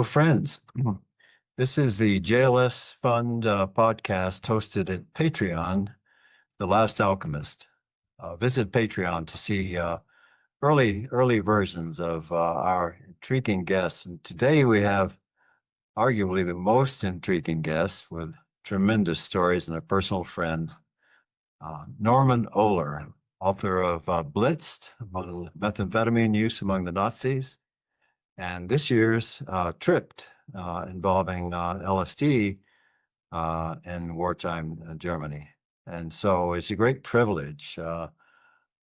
friends. This is the JLS Fund podcast hosted at Patreon, The Last Alchemist. Visit Patreon to see early versions of our intriguing guests. And today we have arguably the most intriguing guest with tremendous stories and a personal friend, Norman Ohler, author of Blitzed, methamphetamine use among the Nazis, and this year's Tripped, involving LSD in wartime Germany. And so it's a great privilege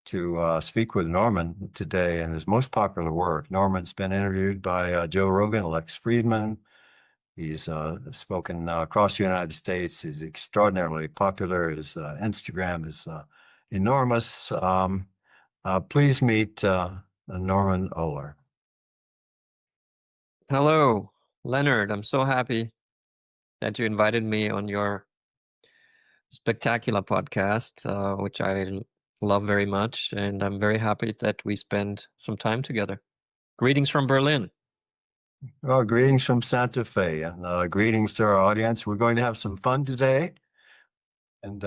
to speak with Norman today and his most popular work. Norman's been interviewed by Joe Rogan, Lex Friedman. He's spoken across the United States. He's extraordinarily popular. His Instagram is enormous. Please meet Norman Ohler. Hello, Leonard. I'm so happy that you invited me on your spectacular podcast, which I love very much. And I'm very happy that we spend some time together. Greetings from Berlin. Well, greetings from Santa Fe, and greetings to our audience. We're going to have some fun today. And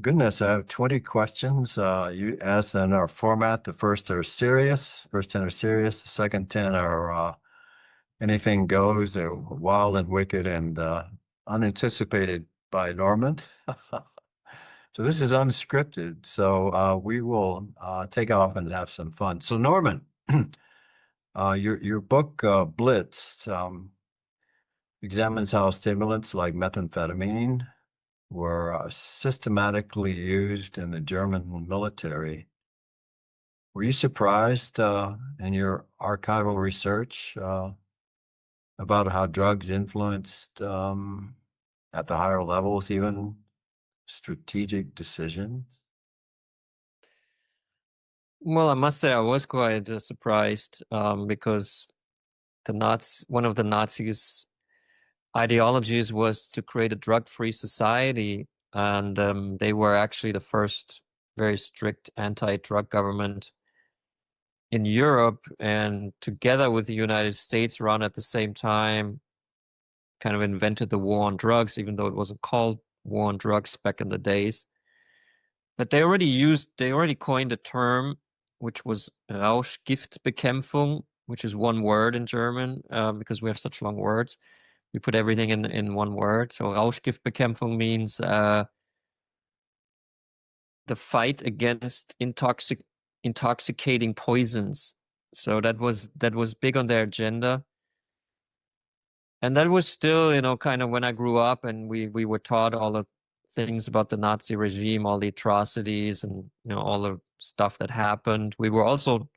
goodness, I have 20 questions you asked in our format. The first 10 are serious. The second 10 are anything goes. They're wild and wicked and unanticipated by Norman. So this is unscripted. So we will take off and have some fun. So Norman, your book Blitzed examines how stimulants like methamphetamine were systematically used in the German military. Were you surprised in your archival research about how drugs influenced, at the higher levels, even strategic decisions? Well, I must say I was quite surprised because one of the Nazis' ideologies was to create a drug-free society, and they were actually the first very strict anti-drug government in Europe, and together with the United States around at the same time kind of invented the war on drugs, even though it wasn't called war on drugs back in the days. But they already coined a term which was Rauschgiftbekämpfung, which is one word in German, because we have such long words. We put everything in one word. So Rauschgiftbekämpfung means the fight against intoxicating poisons. So that was big on their agenda. And that was still, kind of when I grew up and we were taught all the things about the Nazi regime, all the atrocities and, all the stuff that happened. We were also,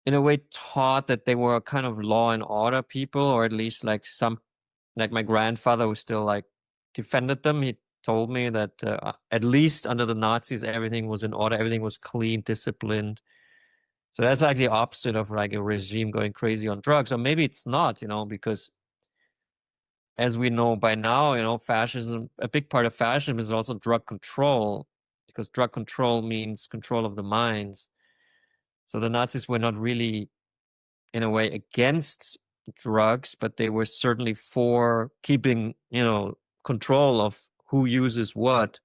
in a way, taught that they were kind of law and order people, or at least like my grandfather who still like defended them. He told me that at least under the Nazis, everything was in order, everything was clean, disciplined. So that's like the opposite of like a regime going crazy on drugs. Or maybe it's not, because as we know by now, fascism, a big part of fascism is also drug control, because drug control means control of the minds. So the Nazis were not really, in a way, against drugs, but they were certainly for keeping, control of who uses what.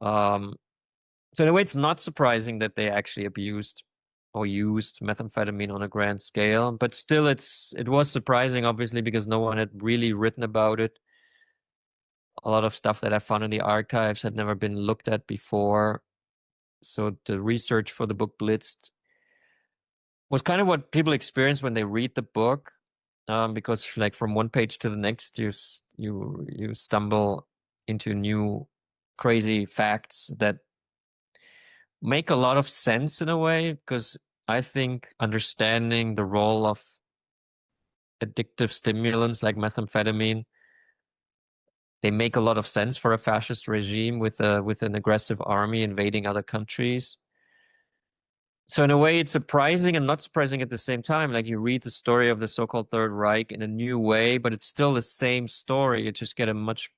So in a way, it's not surprising that they actually abused or used methamphetamine on a grand scale, but still it was surprising, obviously, because no one had really written about it. A lot of stuff that I found in the archives had never been looked at before. So the research for the book Blitzed was kind of what people experience when they read the book, because like from one page to the next, you stumble into new crazy facts that make a lot of sense in a way, because I think understanding the role of addictive stimulants like methamphetamine, they make a lot of sense for a fascist regime with an aggressive army invading other countries. So in a way, it's surprising and not surprising at the same time. Like you read the story of the so-called Third Reich in a new way, but it's still the same story. You just get a much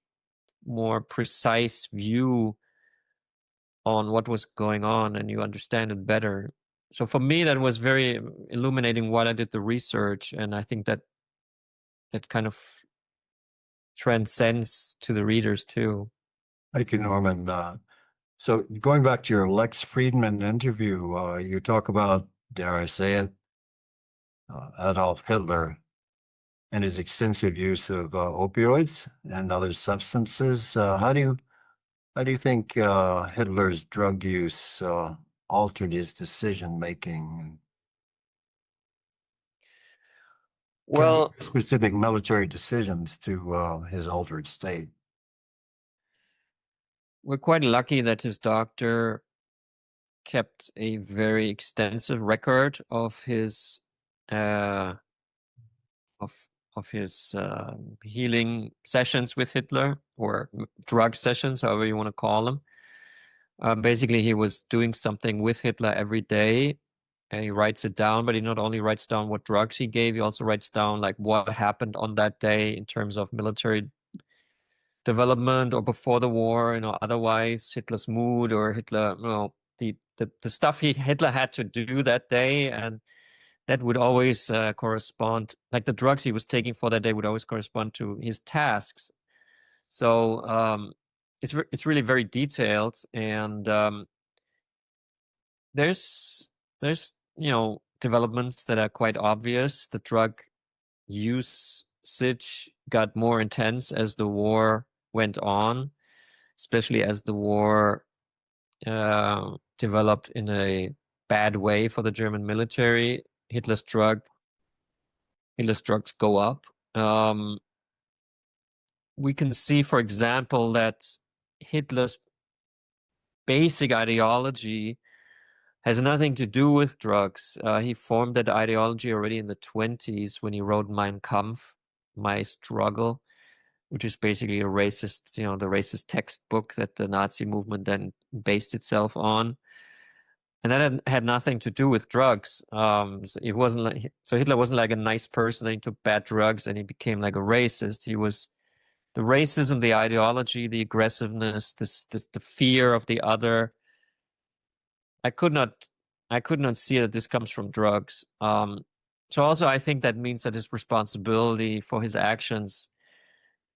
more precise view on what was going on and you understand it better. So for me, that was very illuminating while I did the research. And I think that kind of transcends to the readers too. Thank you, Norman. So going back to your Lex Friedman interview, you talk about, dare I say it, Adolf Hitler and his extensive use of opioids and other substances. How do you think Hitler's drug use altered his decision making? Well, Specific military decisions to his altered state. we're quite lucky that his doctor kept a very extensive record of his uh, of his healing sessions with Hitler, or drug sessions, however you want to call them. Basically, he was doing something with Hitler every day, and he writes it down. But he not only writes down what drugs he gave, he also writes down like what happened on that day in terms of military development or before the war, otherwise Hitler's mood or Hitler, the stuff Hitler had to do that day, and that would always correspond, like the drugs he was taking for that day would always correspond to his tasks. So it's really very detailed, and there's developments that are quite obvious. The drug usage got more intense as the war went on, especially as the war developed in a bad way for the German military. Hitler's drugs go up. We can see, for example, that Hitler's basic ideology has nothing to do with drugs. He formed that ideology already in the 1920s when he wrote Mein Kampf, My Struggle, which is basically a racist, the racist textbook that the Nazi movement then based itself on. And that had nothing to do with drugs. So Hitler wasn't like a nice person, then he took bad drugs and he became like a racist. He was the racism, the ideology, the aggressiveness, the fear of the other. I could not see that this comes from drugs. So also I think that means that his responsibility for his actions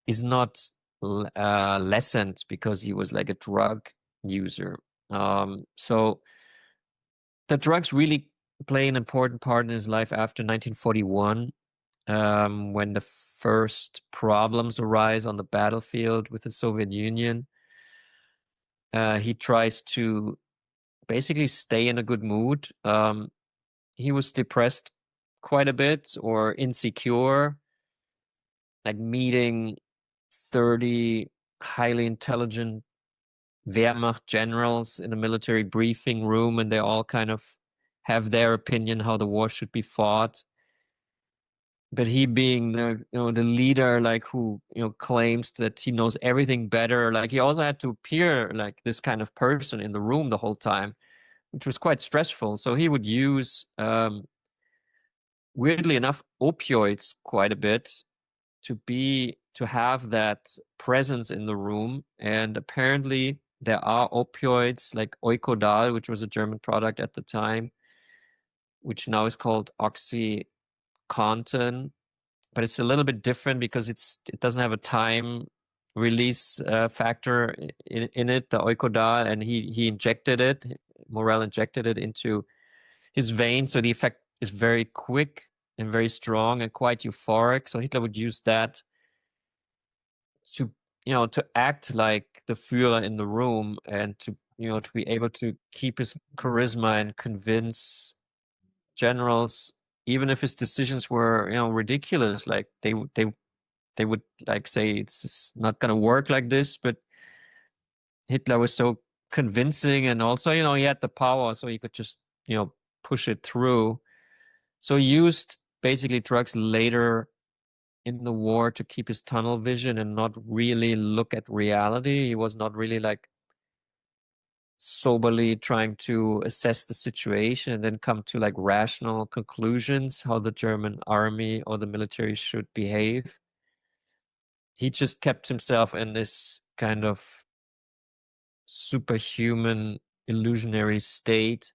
is not lessened because he was like a drug user. So the drugs really play an important part in his life after 1941, when the first problems arise on the battlefield with the Soviet Union. He tries to basically stay in a good mood. He was depressed quite a bit or insecure, like meeting 30 highly intelligent Wehrmacht generals in a military briefing room, and they all kind of have their opinion how the war should be fought. But he being the leader, like who claims that he knows everything better, like he also had to appear like this kind of person in the room the whole time, which was quite stressful. So he would use, weirdly enough, opioids quite a bit to have that presence in the room. And apparently there are opioids like Oikodal, which was a German product at the time, which now is called OxyContin, but it's a little bit different because it doesn't have a time release factor in it, the Oikodal, and he injected it, Morel injected it into his veins, so the effect is very quick and very strong and quite euphoric. So Hitler would use that to to act like the Führer in the room, and to be able to keep his charisma and convince generals, even if his decisions were ridiculous, like they would like say it's not going to work like this, but Hitler was so convincing, and also he had the power, so he could just push it through. So he used basically drugs later in the war to keep his tunnel vision and not really look at reality. He was not really like soberly trying to assess the situation and then come to like rational conclusions how the German army or the military should behave. He just kept himself in this kind of superhuman illusionary state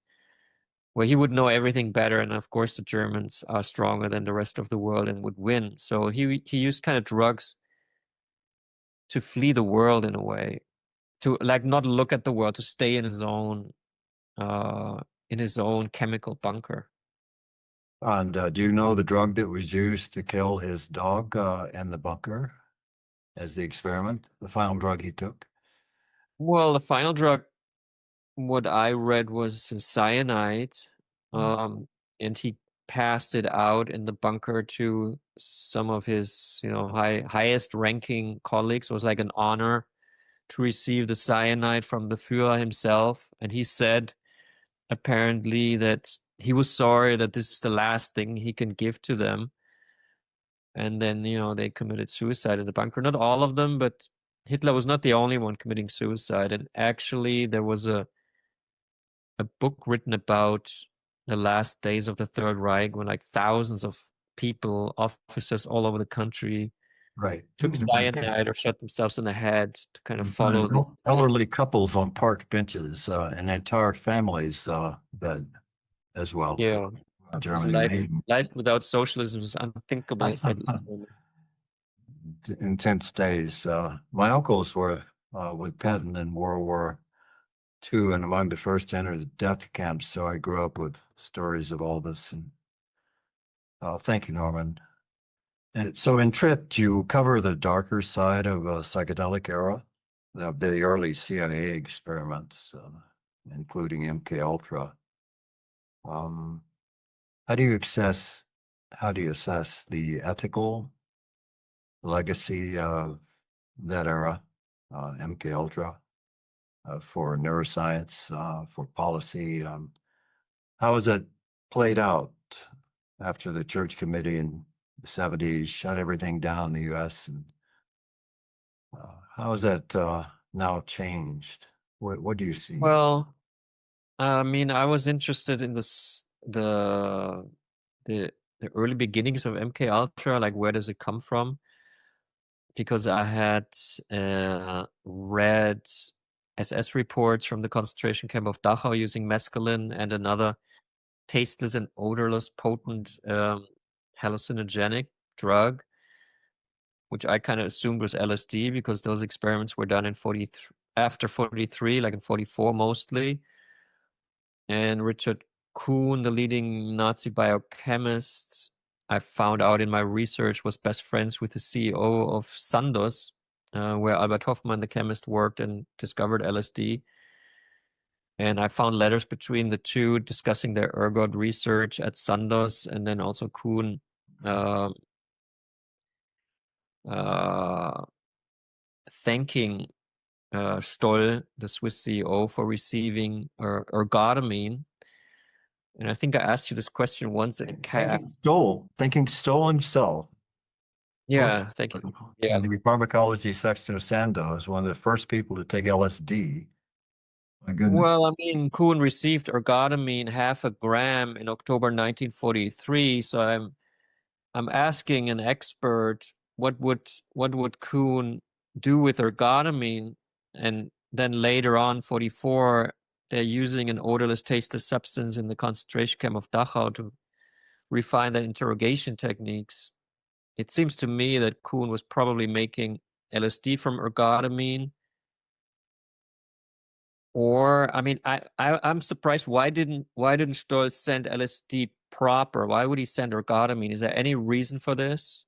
where he would know everything better, and of course the Germans are stronger than the rest of the world and would win. So he used kind of drugs to flee the world in a way, to like not look at the world, to stay in his own chemical bunker. And do you know the drug that was used to kill his dog in the bunker as the experiment, the final drug he took? Well, the final drug, what I read was cyanide, um, and he passed it out in the bunker to some of his, highest ranking colleagues. It was like an honor to receive the cyanide from the Führer himself. And he said apparently that he was sorry that this is the last thing he can give to them. And then, they committed suicide in the bunker. Not all of them, but Hitler was not the only one committing suicide. And actually, there was a book written about the last days of the Third Reich when like thousands of people, officers all over the country, Right. took cyanide or shot themselves in the head to kind of follow And elderly couples on park benches and entire families that as well. Yeah. Because Germany amazing. life without socialism is unthinkable for this moment. Intense days. My uncles were with Patton in World War II and among the first to enter the death camps. So I grew up with stories of all this. And thank you, Norman. And so in Tripped, you cover the darker side of a psychedelic era, the early CIA experiments, including MK Ultra. How do you assess the ethical legacy of that era, MK Ultra, for neuroscience, for policy? How has it played out after the Church Committee in the 70s shut everything down in the U.S. and how has that now changed? What do you see? Well, I mean, I was interested in the early beginnings of MK Ultra, like where does it come from? Because I had read SS reports from the concentration camp of Dachau using mescaline and another tasteless and odorless, potent hallucinogenic drug, which I kind of assumed was LSD because those experiments were done in after 43, like in 44 mostly. And Richard Kuhn, the leading Nazi biochemist, I found out in my research, was best friends with the CEO of Sandoz, where Albert Hoffmann, the chemist, worked and discovered LSD. And I found letters between the two discussing their ergot research at Sandoz, and then also Kuhn thanking Stoll, the Swiss CEO, for receiving ergotamine. And I think I asked you this question once in kayak. Thinking Stoll himself. Yeah, thank you. Yeah. And the pharmacology section of Sandoz is one of the first people to take LSD. My goodness. Well, I mean, Kuhn received ergotamine 0.5 gram in October 1943. So I'm asking an expert what would Kuhn do with ergotamine, and then later on 44 they're using an odorless, tasteless substance in the concentration camp of Dachau to refine their interrogation techniques. It seems to me that Kuhn was probably making LSD from ergotamine. Or, I mean, I'm surprised. Why didn't Stoll send LSD proper? Why would he send ergotamine? Is there any reason for this?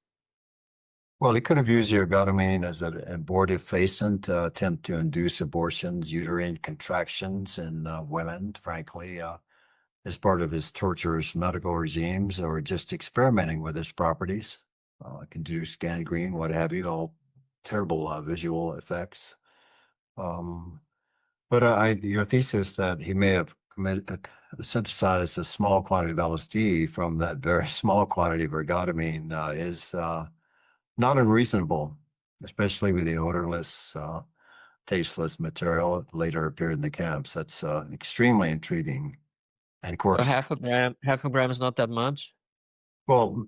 Well, he could have used ergotamine as an abortifacient to attempt to induce abortions, uterine contractions in women, frankly, as part of his torturous medical regimes, or just experimenting with its properties. Induce gangrene, what have you, all terrible visual effects. But your thesis that he may have synthesized a small quantity of LSD from that very small quantity of ergotamine is not unreasonable, especially with the odorless, tasteless material that later appeared in the camps. That's extremely intriguing. And of So course, 0.5 gram is not that much. well,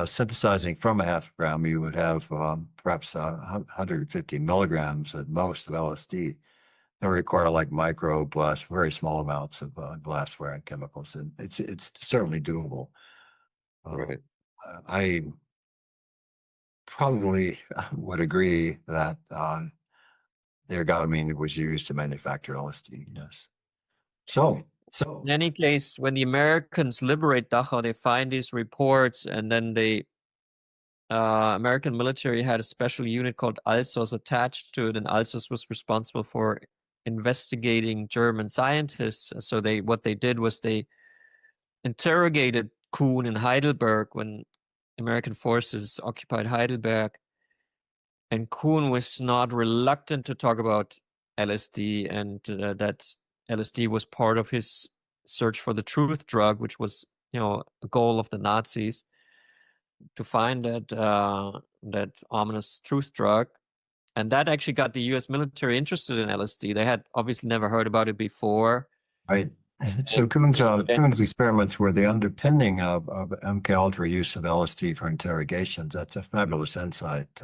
synthesizing from 0.5 gram, you would have perhaps 150 milligrams at most of LSD. They require like micro blast, very small amounts of glassware and chemicals, and it's certainly doable. Right. I probably would agree that the ergotamine was used to manufacture LSD. Yes. So In any case, when the Americans liberate Dachau, they find these reports, and then the American military had a special unit called Alsos attached to it, and Alsos was responsible for investigating German scientists. So what they did was they interrogated Kuhn in Heidelberg when American forces occupied Heidelberg, and Kuhn was not reluctant to talk about LSD, and that LSD was part of his search for the truth drug, which was, a goal of the Nazis to find that ominous truth drug. And that actually got the U.S. military interested in LSD. They had obviously never heard about it before. right. So Kuhn's experiments were the underpinning of MK Ultra use of LSD for interrogations. That's a fabulous insight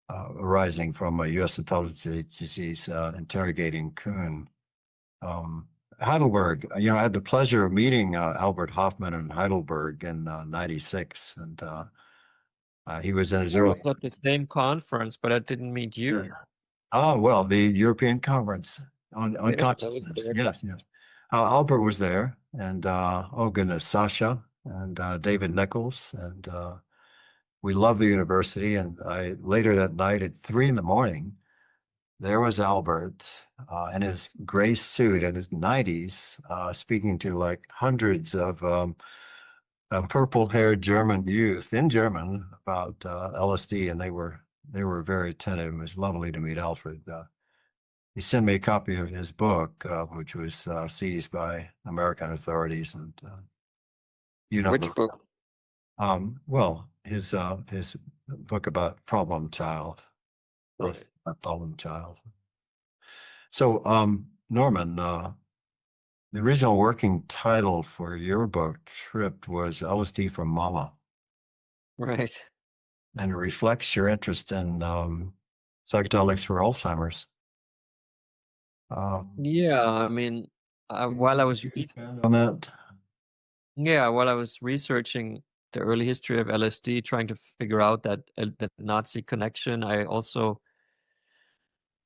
arising from a U.S. intelligence agencies interrogating Kuhn. Heidelberg, I had the pleasure of meeting Albert Hoffman in Heidelberg in '96, and he was in his I was early. at the same conference, but I didn't meet you. Oh, well, the European Conference on Yeah, that was Consciousness. there. Yes, yes. Albert was there, and oh goodness, Sasha and David Nichols, and we love the university. And later that night at 3 in the morning, there was Albert in his gray suit in his 90s, speaking to like hundreds of purple-haired German youth in German about LSD, and they were very attentive. It was lovely to meet Alfred. He sent me a copy of his book, which was seized by American authorities, and Which book? well, his book about problem child, Right. problem child. So, Norman, the original working title for your book, Tripped, was LSD for Mama, Right. and it reflects your interest in psychedelics for Alzheimer's. Yeah, I mean, while I was Expand on that. while I was researching the early history of LSD, trying to figure out that Nazi connection, I also,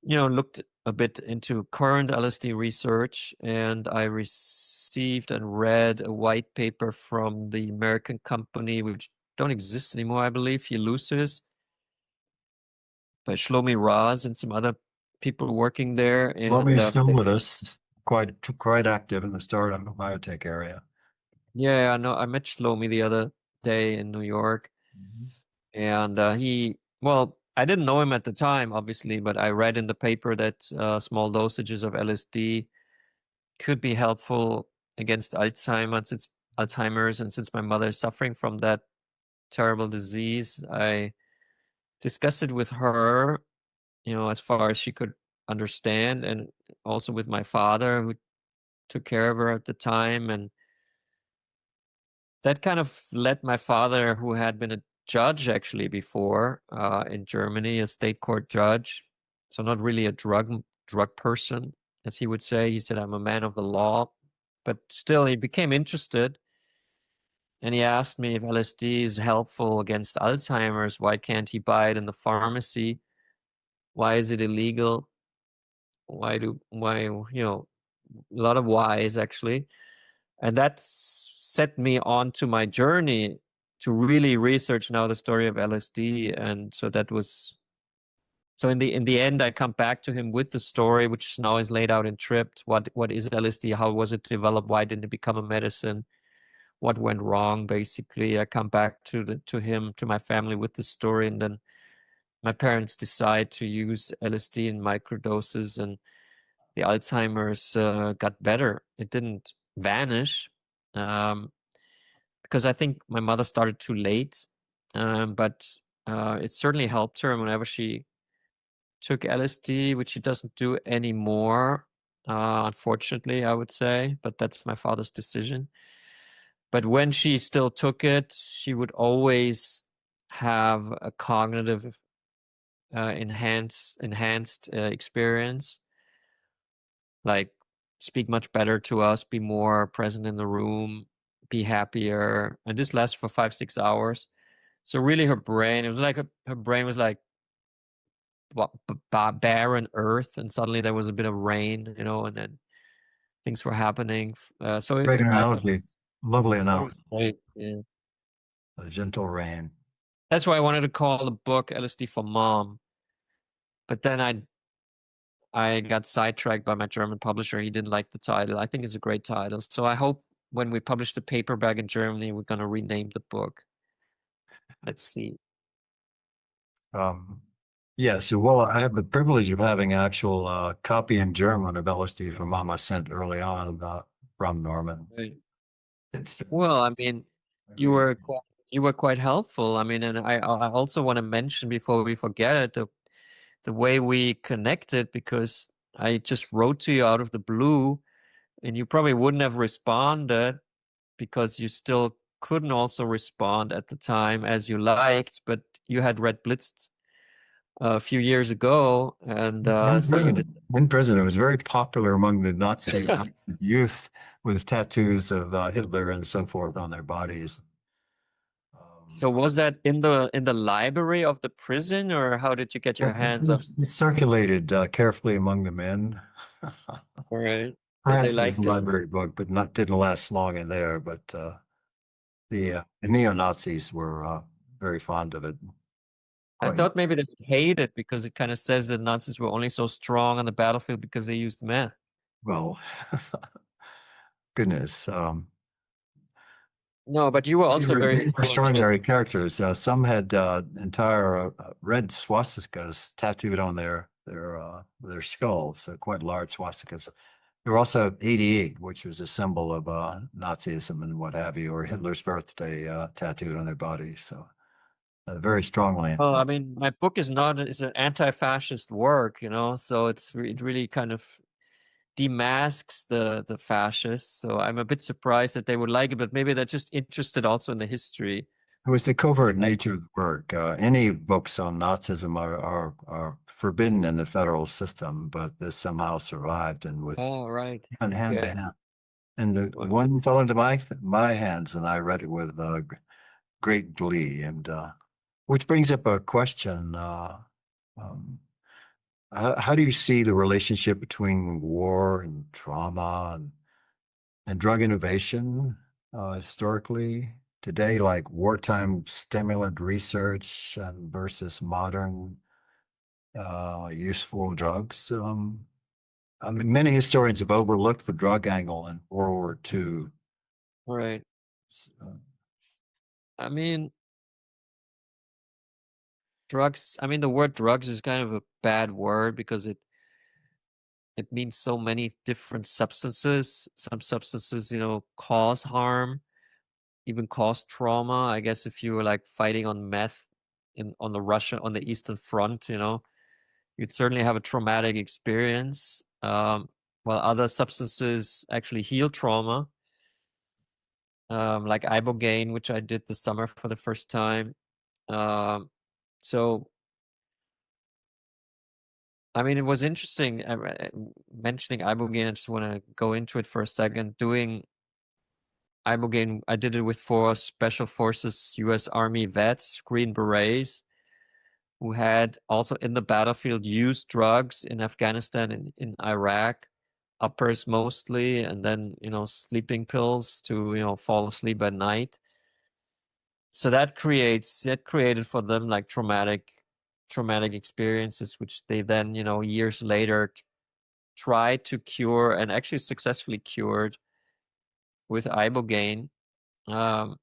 looked a bit into current LSD research, and I received and read a white paper from the American company, which don't exist anymore, I believe, Eleusis, by Shlomi Raz and some other people working there. Robbie And is still with us, quite active in the startup and biotech area. yeah, I know. I met Shlomi the other day in New York, and I didn't know him at the time, obviously, but I read in the paper that small dosages of LSD could be helpful against Alzheimer's, and since my mother is suffering from that terrible disease, I discussed it with her, as far as she could understand, and also with my father, who took care of her at the time. And that kind of led my father, who had been a judge actually before in Germany, a state court judge, so not really a drug person, as he would say. He said, "I'm a man of the law," but still, he became interested, and he asked me if LSD is helpful against Alzheimer's. Why can't he buy it in the pharmacy? Why is it illegal? Why, a lot of whys actually. And that set me on to my journey to really research now the story of LSD. And so in the end, I come back to him with the story, which now is laid out in Tripped. What is LSD? How was it developed? Why didn't it become a medicine? What went wrong? Basically, I come back to my family with the story, and then my parents decide to use LSD in microdoses, and the Alzheimer's got better. It didn't vanish, because I think my mother started too late, but it certainly helped her whenever she took LSD, which she doesn't do anymore, unfortunately, I would say, but that's my father's decision. But when she still took it, she would always have a cognitive enhanced experience. like speak much better to us, be more present in the room, be happier. And this lasted for 5-6 hours. So really her brain, it was like her brain was like barren earth, and suddenly there was a bit of rain, and then things were happening. Great I thought analogy. Lovely it was analogy. great. Yeah. A gentle rain. That's why I wanted to call the book LSD for Mom. But then I got sidetracked by my German publisher. He didn't like the title. I think it's a great title. So I hope when we publish the paperback in Germany, we're going to rename the book. Let's see. Yes, well, I have the privilege of having an actual copy in German of LSD for Mama sent early on from Norman. Right. It's Well, I mean, you very, were quite helpful. I mean, and I also want to mention before we forget it, the way we connected, because I just wrote to you out of the blue, and you probably wouldn't have responded because you still couldn't also respond at the time as you liked, but you had read Blitzed a few years ago, and so you did. in prison, it was very popular among the Nazi youth with tattoos of Hitler and so forth on their bodies. So was that in the library of the prison, or how did you get your hands on? It circulated carefully among the men. All right. Did they Perhaps it was a like it? library book, but not didn't last long in there. But the neo-Nazis were very fond of it. I Quite thought maybe they would hate it because it kind of says that Nazis were only so strong on the battlefield because they used meth. well. Goodness. No, but you were They also were very influential. extraordinary characters. Some had entire red swastikas tattooed on their skulls, quite large swastikas. There were also 88, which was a symbol of Nazism and what have you, or Hitler's birthday tattooed on their bodies. So very strongly Well, I influenced. mean, my book is not, it's an anti-fascist work, so it really kind of demasks the fascists. So I'm a bit surprised that they would like it, but maybe they're just interested also in the history. It was the covert nature of the work. Any books on Nazism are forbidden in the federal system, but this somehow survived and with Oh, right. hand to Okay. hand. And the Well, one fell into my hands, and I read it with great glee. And which brings up a question: um, how do you see the relationship between war and trauma and drug innovation historically today, like wartime stimulant research versus modern useful drugs? I mean, many historians have overlooked the drug angle in World War II. right. I mean, drugs, I mean, the word drugs is kind of a bad word because it means so many different substances. Some substances, cause harm, even cause trauma. I guess if you were like fighting on meth on the Eastern Front, you'd certainly have a traumatic experience. While other substances actually heal trauma, like ibogaine, which I did this summer for the first time. So I mean, it was interesting mentioning ibogaine. I just want to go into it for a second. Doing ibogaine, I did it with 4 Special Forces U.S. Army vets, Green Berets, who had also in the battlefield used drugs in Afghanistan and in Iraq, uppers mostly, and then, sleeping pills to, fall asleep at night. So that created for them like traumatic experiences, which they then, years later tried to cure and actually successfully cured with ibogaine. Um,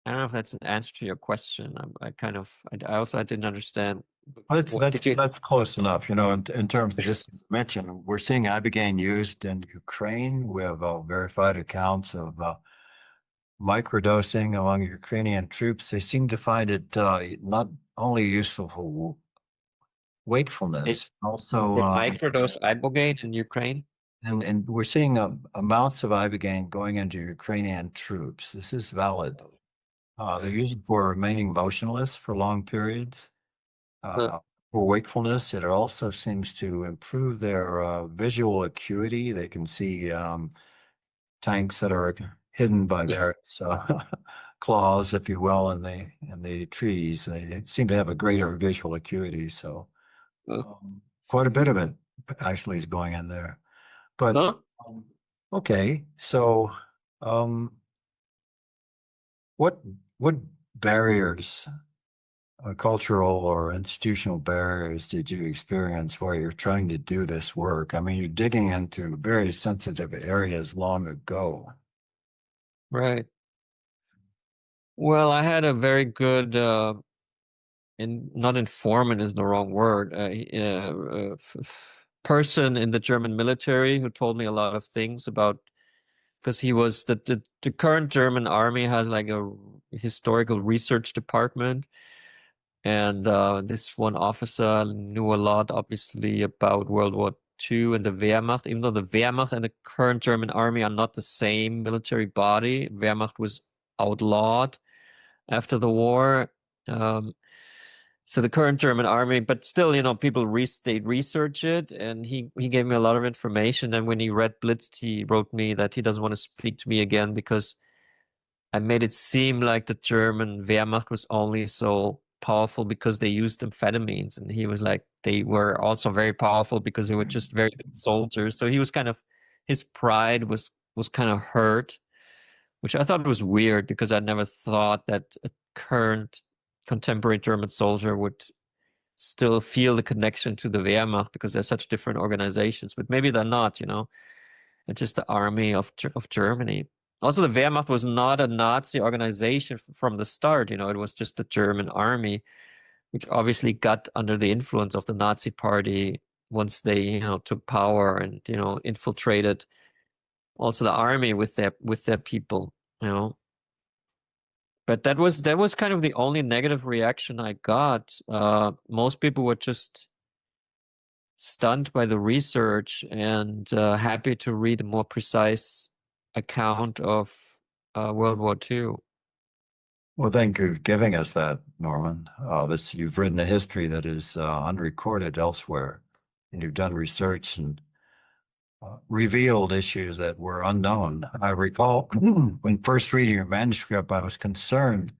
I don't know if that's an answer to your question. I didn't understand. What did you? That's close enough. In terms of just mention, we're seeing ibogaine used in Ukraine. We have verified accounts of microdosing among Ukrainian troops. They seem to find it not only useful for They, wakefulness, also they microdose ibogaine in Ukraine? and we're seeing amounts of ibogaine going into Ukrainian troops. This is valid. They're used for remaining motionless for long periods. Huh. Uh, for wakefulness. It also seems to improve their visual acuity. They can see tanks that are hidden by various claws, if you will, in the trees. They seem to have a greater visual acuity. So Uh, quite a bit of it actually is going in there. But huh? um, okay, so um, what what barriers, cultural or institutional barriers, did you experience while you're trying to do this work? I mean, you're digging into very sensitive areas long ago. Right. Well, I had a very good not informant is the wrong word. Person in the German military who told me a lot of things about because he was the current German army has like a historical research department, and this one officer knew a lot, obviously, about World War II and the Wehrmacht. Even though the Wehrmacht and the current German army are not the same military body, Wehrmacht was outlawed after the war. Um, so the current German army, but still, people they research it, and he gave me a lot of information. And when he read Blitzed, he wrote me that he doesn't want to speak to me again because I made it seem like the German Wehrmacht was only so powerful because they used amphetamines, and he was like they were also very powerful because they were just very good soldiers. So he was his pride was kind of hurt, which I thought was weird because I never thought that a current contemporary German soldier would still feel the connection to the Wehrmacht because they're such different organizations. But maybe they're not, It's just the army of Germany. Also, the Wehrmacht was not a Nazi organization from the start. It was just the German army, which obviously got under the influence of the Nazi party once they, took power and, infiltrated also the army with their people, you know. But that was kind of the only negative reaction I got. Most people were just stunned by the research and happy to read a more precise account of World War II. Well, thank you for giving us that, Norman. You've written a history that is unrecorded elsewhere, and you've done research and revealed issues that were unknown. I recall when first reading your manuscript, I was concerned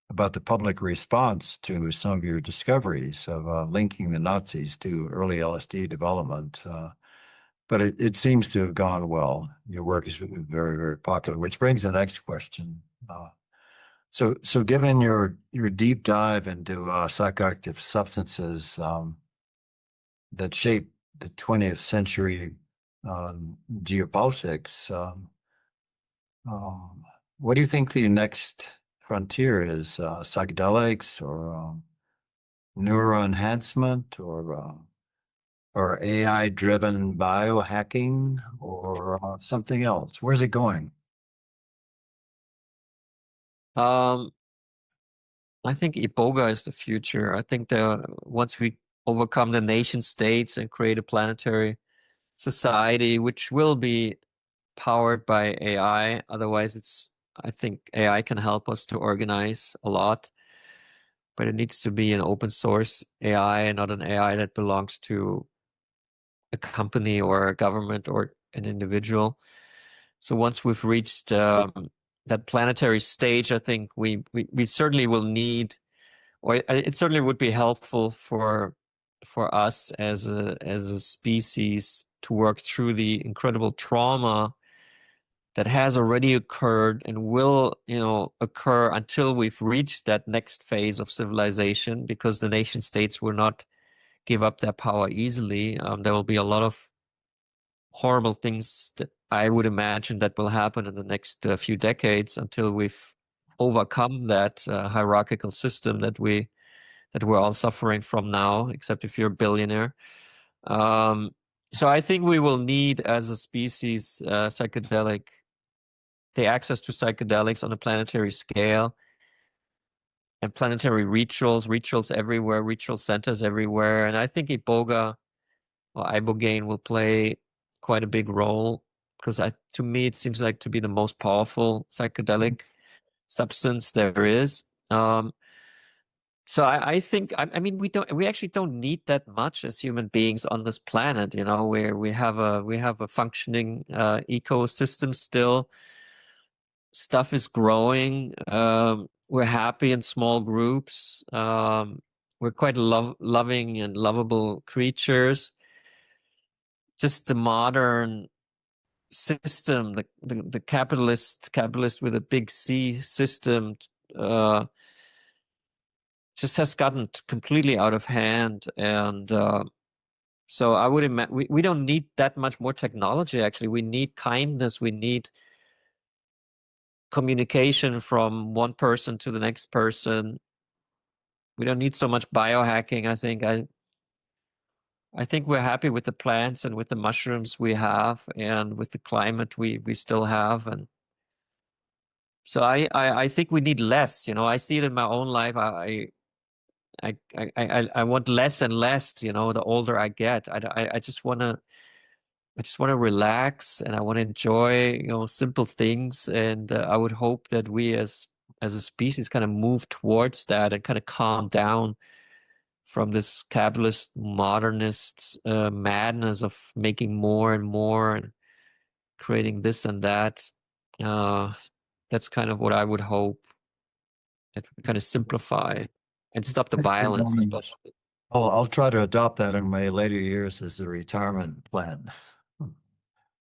about the public response to some of your discoveries of linking the Nazis to early LSD development. But it seems to have gone well. Your work is very, very popular, which brings the next question. So given your deep dive into psychoactive substances that shape the 20th century geopolitics, um, what do you think the next frontier is? Psychedelics or neuro enhancement or AI-driven biohacking or something else? Where's it going? Um, I think Iboga is the future. I think once we overcome the nation states and create a planetary society, which will be powered by AI. Otherwise, I think AI can help us to organize a lot, but it needs to be an open source AI and not an AI that belongs to a company or a government or an individual. So once we've reached that planetary stage, I think we certainly will need, or it certainly would be helpful for us as a species to work through the incredible trauma that has already occurred and will, occur until we've reached that next phase of civilization, because the nation states will not give up their power easily. There will be a lot of horrible things that I would imagine that will happen in the next few decades until we've overcome that hierarchical system that we're all suffering from now, except if you're a billionaire. So I think we will need, as a species, the access to psychedelics on a planetary scale, and planetary rituals everywhere, ritual centers everywhere. And I think Iboga or Ibogaine will play quite a big role because to me, it seems like to be the most powerful psychedelic substance there is. So I think I mean we actually don't need that much as human beings on this planet, you know, where we have a functioning ecosystem still. Stuff is growing. We're happy in small groups. We're quite loving and lovable creatures. Just the modern system, the capitalist with a big C system, uh, just has gotten completely out of hand. And so I would imagine we don't need that much more technology, actually. We need kindness. We need communication from one person to the next person. We don't need so much biohacking, I think. I think we're happy with the plants and with the mushrooms we have and with the climate we still have. And so I think we need less, you know. I see it in my own life. I want less and less, you know, the older I get. I just want to relax, and I want to enjoy, you know, simple things. And I would hope that we as a species kind of move towards that and kind of calm down from this capitalist modernist madness of making more and more and creating this and that. Uh, that's kind of what I would hope, that we kind of simplify and stop the violence, especially. I'll try to adopt that in my later years as a retirement plan.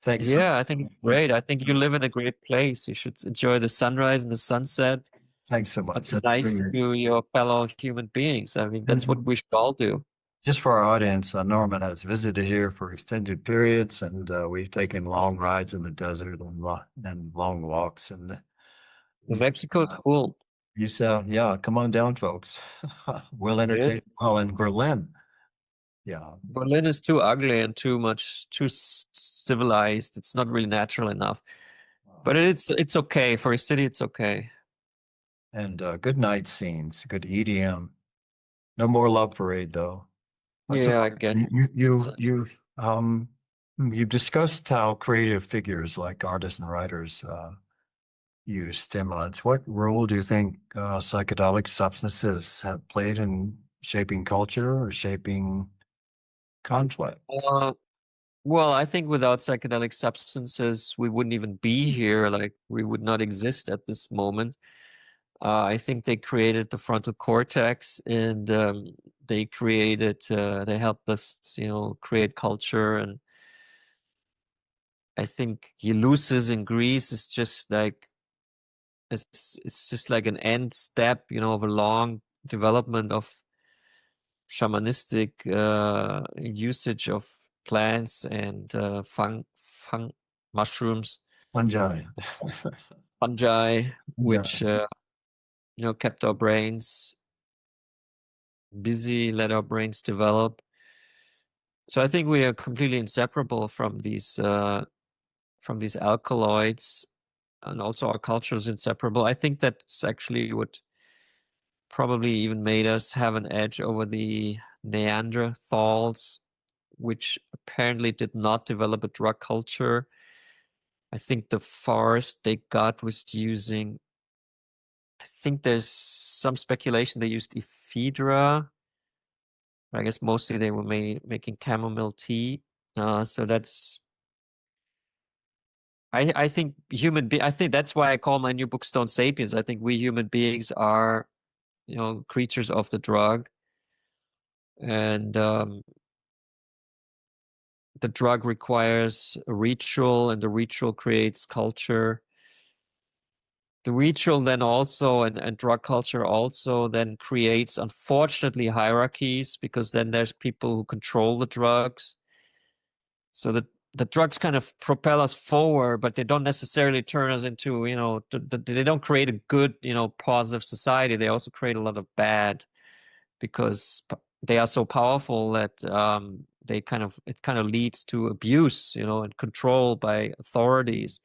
Thanks so Yeah, I think it's much. great. I think you live in a great place. You should enjoy the sunrise and the sunset. Thanks so much. But That's nice really, to your fellow human beings. I mean, that's what Mhm. we should all do. Just for our audience, Norman has visited here for extended periods, and we've taken long rides in the desert and long walks. And New Mexico, cool. you said, yeah, come on down, folks. We'll Good. entertain. Well, in Berlin, yeah. Berlin is too ugly and too civilized. It's not really natural enough. But it's okay for a city. It's okay. And good night scenes, good EDM. No more Love Parade, though. So Yeah, I get it. um you discussed how creative figures like artists and writers use stimulants. What role do you think psychedelic substances have played in shaping culture or shaping conflict? Uh, well, I think without psychedelic substances, we wouldn't even be here. Like, we would not exist at this moment. I think they created the frontal cortex, and they helped us, you know, create culture. And I think Ulysses in Greece is just like it's just like an end step, you know, of a long development of shamanistic usage of plants and fung mushrooms, Fungi. fungi, which Fungi. you know, kept our brains busy, let our brains develop. So I think we are completely inseparable from these alkaloids, and also our culture is inseparable. I think that's actually what probably even made us have an edge over the Neanderthals, which apparently did not develop a drug culture. I think the farce they got was using, I think there's some speculation they used ephedra. I guess mostly they were making chamomile tea. So that's, I think I think that's why I call my new book Stone Sapiens. I think we human beings are, you know, creatures of the drug. And the drug requires a ritual, and the ritual creates culture. The ritual then also, and drug culture also then creates, unfortunately, hierarchies, because then there's people who control the drugs. So the drugs kind of propel us forward, but they don't necessarily turn us into, you know, they don't create a good, you know, positive society. They also create a lot of bad, because they are so powerful that it kind of leads to abuse, you know, and control by authorities.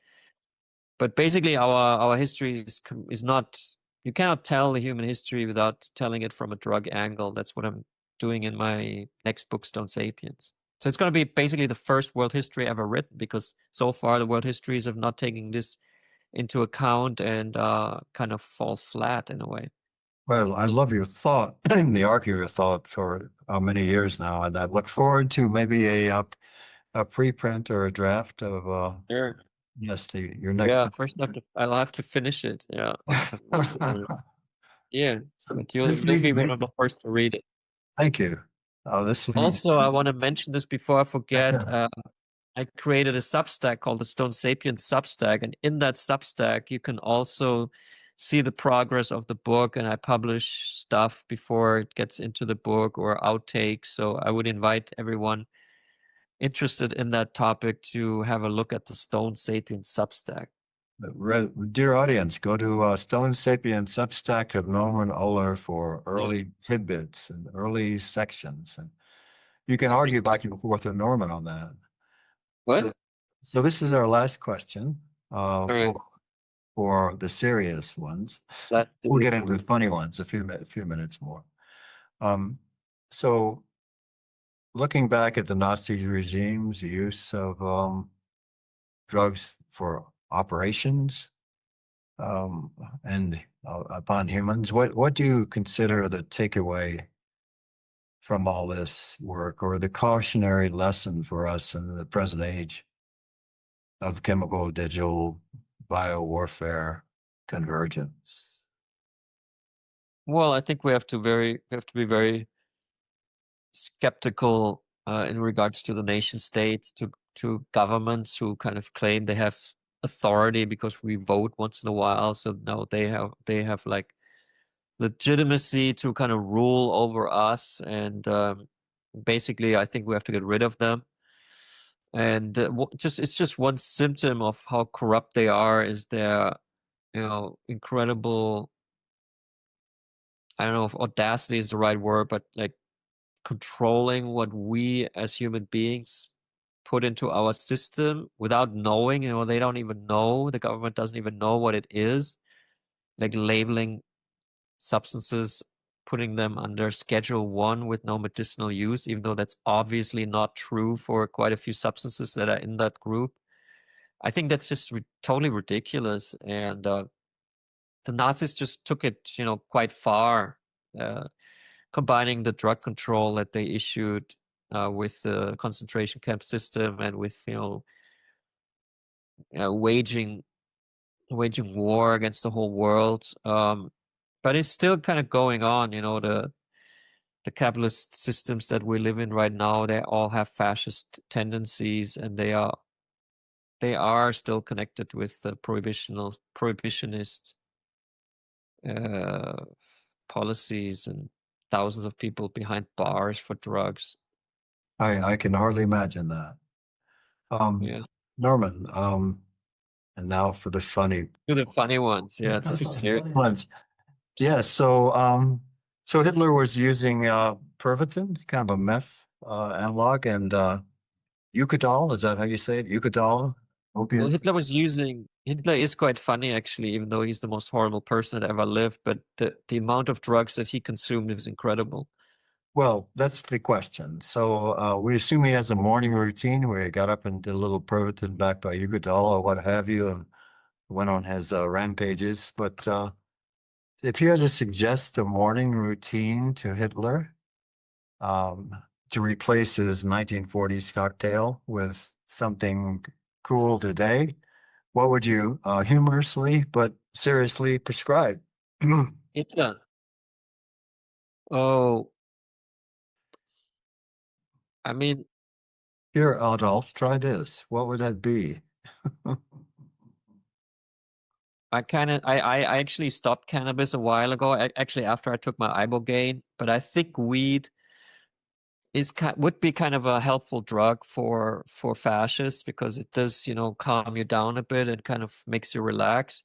But basically, our history is not. You cannot tell the human history without telling it from a drug angle. That's what I'm doing in my next book, Stone Sapiens. So it's going to be basically the first world history ever written, because so far the world histories have not taken this into account and kind of fall flat in a way. Well, I love your thought, the arc of your thought for many years now, and I look forward to maybe a preprint or a draft of Sure. yes, your next. Yeah, first I'll have to finish it. Yeah. Yeah, So but you'll this you'll leads be one me. of the first to read it. Thank you. This leads. Also, I want to mention this before I forget. I created a Substack called the Stone Sapiens Substack, and in that Substack, you can also see the progress of the book. And I publish stuff before it gets into the book or outtakes. So I would invite everyone interested in that topic to have a look at the Stone Sapiens Substack. Dear audience, go to Stone Sapiens Substack of Norman Ohler for Yeah. early tidbits and early sections. And you can argue back and forth with Norman on that. What? So this is our last question All right. for the serious ones. Let's We'll do it. get into the funny ones a few minutes more. Um, so looking back at the Nazi regime's use of drugs for operations um, and upon humans, what do you consider the takeaway from all this work or the cautionary lesson for us in the present age of chemical, digital, bio warfare convergence? Well, I think we have to be very skeptical in regards to the nation states, to governments who kind of claim they have authority because we vote once in a while. So now they have like legitimacy to kind of rule over us, and basically, I think we have to get rid of them. And just it's just one symptom of how corrupt they are is their incredible. I don't know if audacity is the right word, but like controlling what we as human beings put into our system without knowing. They don't even know. The government doesn't even know what it is. Like labeling substances, putting them under Schedule 1 with no medicinal use, even though that's obviously not true for quite a few substances that are in that group. I think that's just totally ridiculous. And the Nazis just took it, quite far, combining the drug control that they issued with the concentration camp system and with, waging war against the whole world. But it's still kind of going on, the capitalist systems that we live in right now, they all have fascist tendencies, and they are still connected with the prohibitionist uh, policies and thousands of people behind bars for drugs. I can hardly imagine that. Um, Yeah, Norman, and now for the funny do the funny ones. Yeah, it's too serious. ones. Yes, so Hitler was using Pervitin, kind of a meth analog, and Eucadol, is that how you say it? Eucadol, Well, opiates. Hitler is quite funny actually, even though he's the most horrible person that ever lived. But the amount of drugs that he consumed is incredible. Well, that's the question. So we assume he has a morning routine where he got up and did a little Pervitin backed by Eucadol or what have you, and went on his rampages. But if you had to suggest a morning routine to Hitler um, to replace his 1940s cocktail with something cool today, what would you humorously but seriously prescribe? Hitler. Oh, I mean, Here, Adolf, try this. What would that be? I actually stopped cannabis a while ago, actually after I took my ibogaine, but I think weed would be kind of a helpful drug for fascists because it does, calm you down a bit and kind of makes you relax.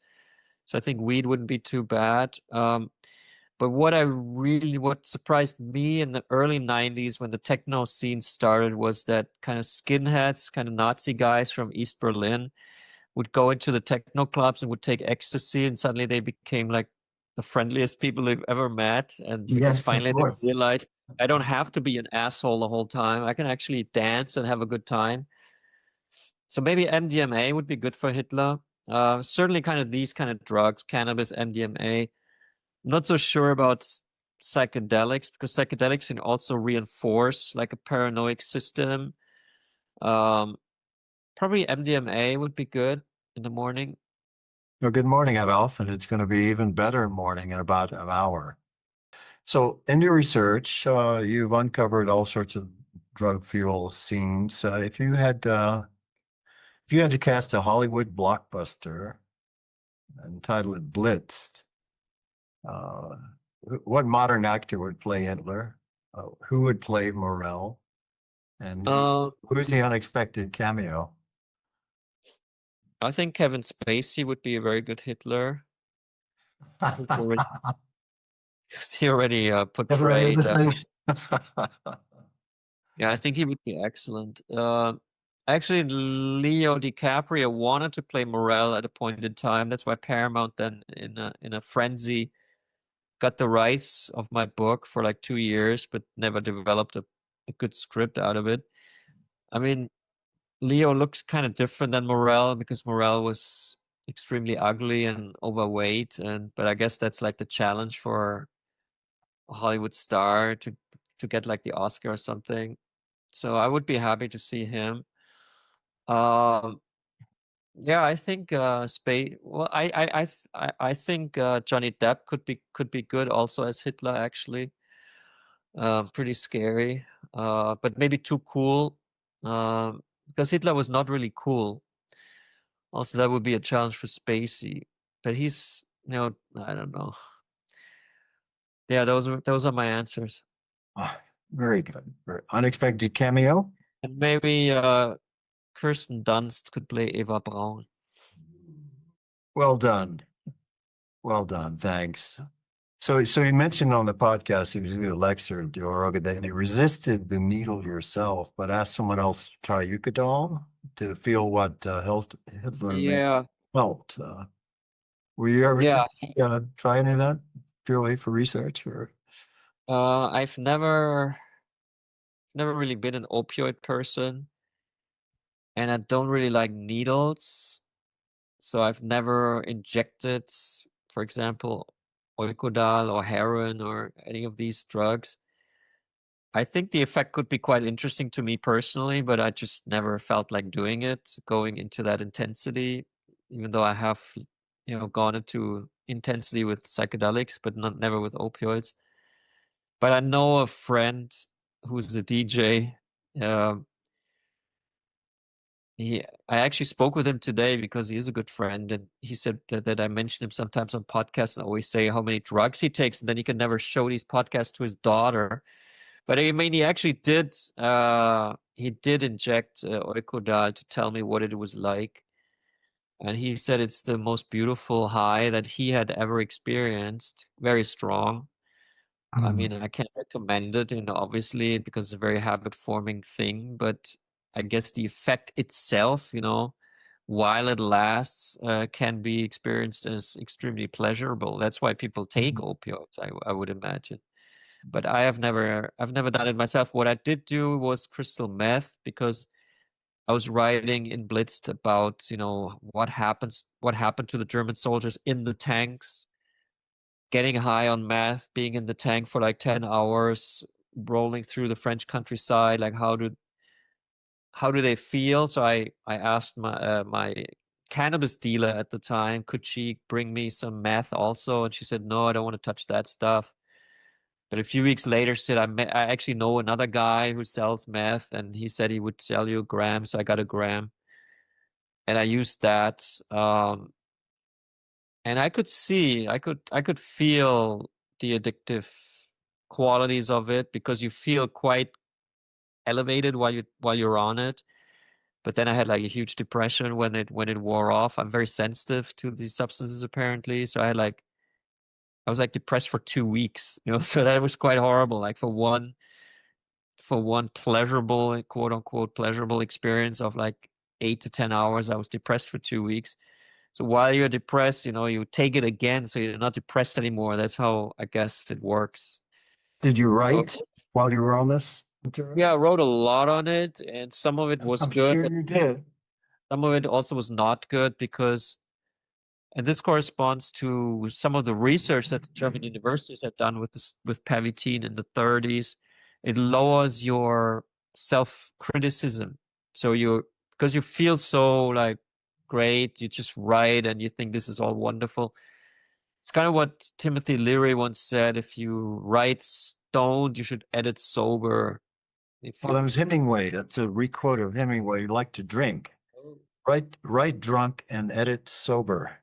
So I think weed wouldn't be too bad. But what surprised me in the early 90s when the techno scene started was that kind of skinheads, kind of Nazi guys from East Berlin would go into the techno clubs and would take ecstasy, and suddenly they became like the friendliest people they've ever met. And because Yes, of finally they course. realized I don't have to be an asshole the whole time. I can actually dance and have a good time. So maybe MDMA would be good for Hitler. Certainly kind of these kind of drugs, cannabis, MDMA. Not so sure about psychedelics because psychedelics can also reinforce like a paranoid system. Um, Probably MDMA would be good in the morning. Well, good morning, Adolf, and it's going to be even better morning in about an hour. So, in your research, you've uncovered all sorts of drug fuel scenes. If you had to cast a Hollywood blockbuster entitled Blitzed, uh, what modern actor would play Hitler? Who would play Morel? And Uh, who's the unexpected cameo? I think Kevin Spacey would be a very good Hitler. He's already, he already Hitler in portrayed. the thing. Yeah, I think he would be excellent. Actually, Leo DiCaprio wanted to play Morel at a point in time. That's why Paramount then, in a frenzy, got the rights of my book for like 2 years, but never developed a good script out of it. I mean, Leo looks kind of different than Morel because Morel was extremely ugly and overweight, and but I guess that's like the challenge for a Hollywood star to get like the Oscar or something. So I would be happy to see him. Um, yeah, I think Spade. Well, I think Johnny Depp could be good also as Hitler actually. Pretty scary, but maybe too cool. Because Hitler was not really cool. Also, that would be a challenge for Spacey. But he's, I don't know. Yeah, those are my answers. Ah, very good. Very unexpected cameo. And maybe Kirsten Dunst could play Eva Braun. Well done. Well done. Thanks. So you mentioned on the podcast he was either Lex or Dioraga that you resisted the needle yourself, but asked someone else to try Eucadol to feel what Hitler may have Yeah, felt. Were you ever to yeah. try any of that purely for research or? I've never really been an opioid person, and I don't really like needles. So I've never injected, for example, Oicodal or heroin or any of these drugs. I think the effect could be quite interesting to me personally, but I just never felt like doing it, going into that intensity, even though I have, gone into intensity with psychedelics, but not never with opioids. But I know a friend who's a DJ. Um, I actually spoke with him today because he is a good friend, and he said that I mention him sometimes on podcasts and always say how many drugs he takes, and then he can never show these podcasts to his daughter. But I mean, he actually did. He did inject Oicodal to tell me what it was like, and he said it's the most beautiful high that he had ever experienced. Very strong. I Mm. mean, I can't recommend it, obviously, because it's a very habit-forming thing, but I guess the effect itself, while it lasts, can be experienced as extremely pleasurable. That's why people take opioids, I would imagine. But I've never done it myself. What I did do was crystal meth because I was writing in Blitzed about, what happened to the German soldiers in the tanks getting high on meth, being in the tank for like 10 hours, rolling through the French countryside, like how do they feel? So I asked my cannabis dealer at the time, could she bring me some meth also? And she said, no, I don't want to touch that stuff. But a few weeks later, she said, I actually know another guy who sells meth, and he said he would sell you a gram. So I got a gram, and I used that. And I could feel the addictive qualities of it because you feel quite elevated while you're on it. But then I had like a huge depression when it wore off. I'm very sensitive to these substances apparently, so I was like depressed for 2 weeks, so that was quite horrible. Like for one pleasurable, quote unquote pleasurable experience of like 8 to 10 hours, I was depressed for 2 weeks. So while you're depressed, you take it again, so you're not depressed anymore. That's how I guess it works. Did you So write while you were on this material? yeah, I wrote a lot on it, and some of it was I'm good, sure but you did. some of it also was not good because And this corresponds to some of the research that the German universities had done with this, with Pervitin in the 30s. It lowers your self-criticism. So because you feel so like great, you just write and you think this is all wonderful. It's kind of what Timothy Leary once said: if you write stoned, you should edit sober. If Well, you that was Hemingway. That's a requote of Hemingway. You like to drink. Write drunk and edit sober.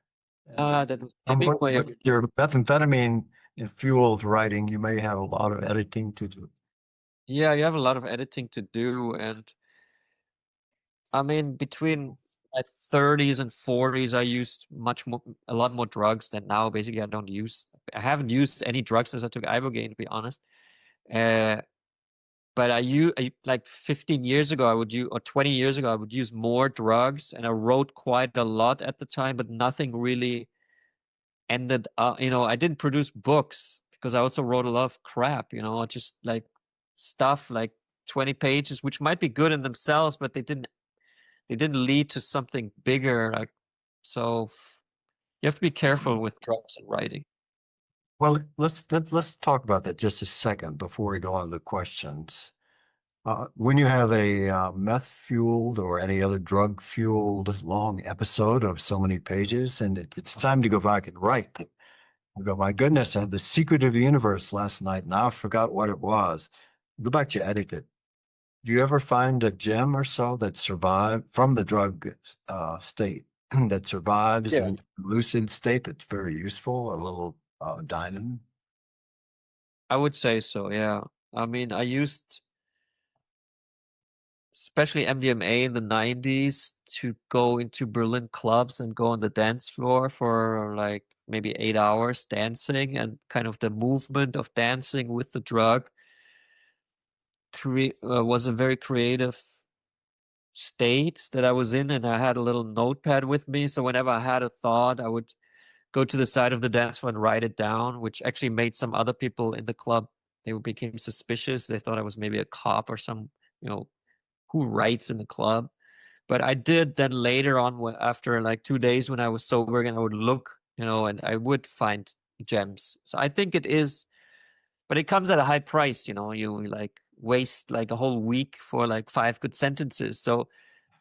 that was And Hemingway. with your methamphetamine fueled writing, you may have a lot of editing to do. Yeah, you have a lot of editing to do, and I mean, between my 30s and 40s, I used a lot more drugs than now. Basically, I haven't used any drugs since I took Ibogaine, to be honest. Uh, but like 15 years ago, or 20 years ago, I would use more drugs, and I wrote quite a lot at the time, but nothing really ended up, I didn't produce books because I also wrote a lot of crap, just like stuff like 20 pages, which might be good in themselves, but they didn't lead to something bigger. Like, so you have to be careful with drugs and writing. Well, let's talk about that just a second before we go on to the questions. When you have a meth fueled or any other drug fueled long episode of so many pages, and it's time to go back and write, you go, my goodness, I had the secret of the universe last night. Now I forgot what it was. Go back to edit it. Do you ever find a gem or so that survived from the drug state that survives Yeah. in lucid state that's very useful, a little diamond? I would say so, yeah. I mean, I used especially MDMA in the 90s to go into Berlin clubs and go on the dance floor for like maybe 8 hours dancing, and kind of the movement of dancing with the drug was a very creative state that I was in, and I had a little notepad with me. So whenever I had a thought, I would go to the side of the dance floor and write it down, which actually made some other people in the club, they became suspicious. They thought I was maybe a cop or some, who writes in the club. But I did then later on, after like 2 days when I was sober again, I would look, and I would find gems. So I think it is, but it comes at a high price, you like waste like a whole week for like 5 good sentences. So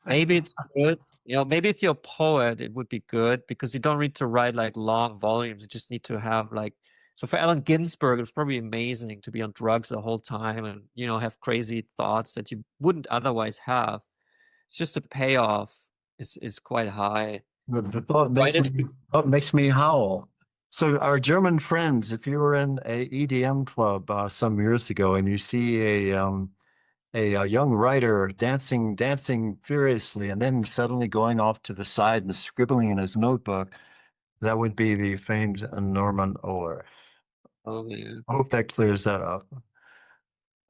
maybe it's good. Maybe if you're a poet, it would be good because you don't need to write like long volumes. You just need to have like, so for Allen Ginsberg, it was probably amazing to be on drugs the whole time and, have crazy thoughts that you wouldn't otherwise have. It's just the payoff is quite high. The thought Write makes it. me howl. So our German friends, if you were in a EDM club some years ago and you see a young writer dancing furiously, and then suddenly going off to the side and scribbling in his notebook, that would be the famed Norman Ohler. Oh, yeah. I hope that clears that up.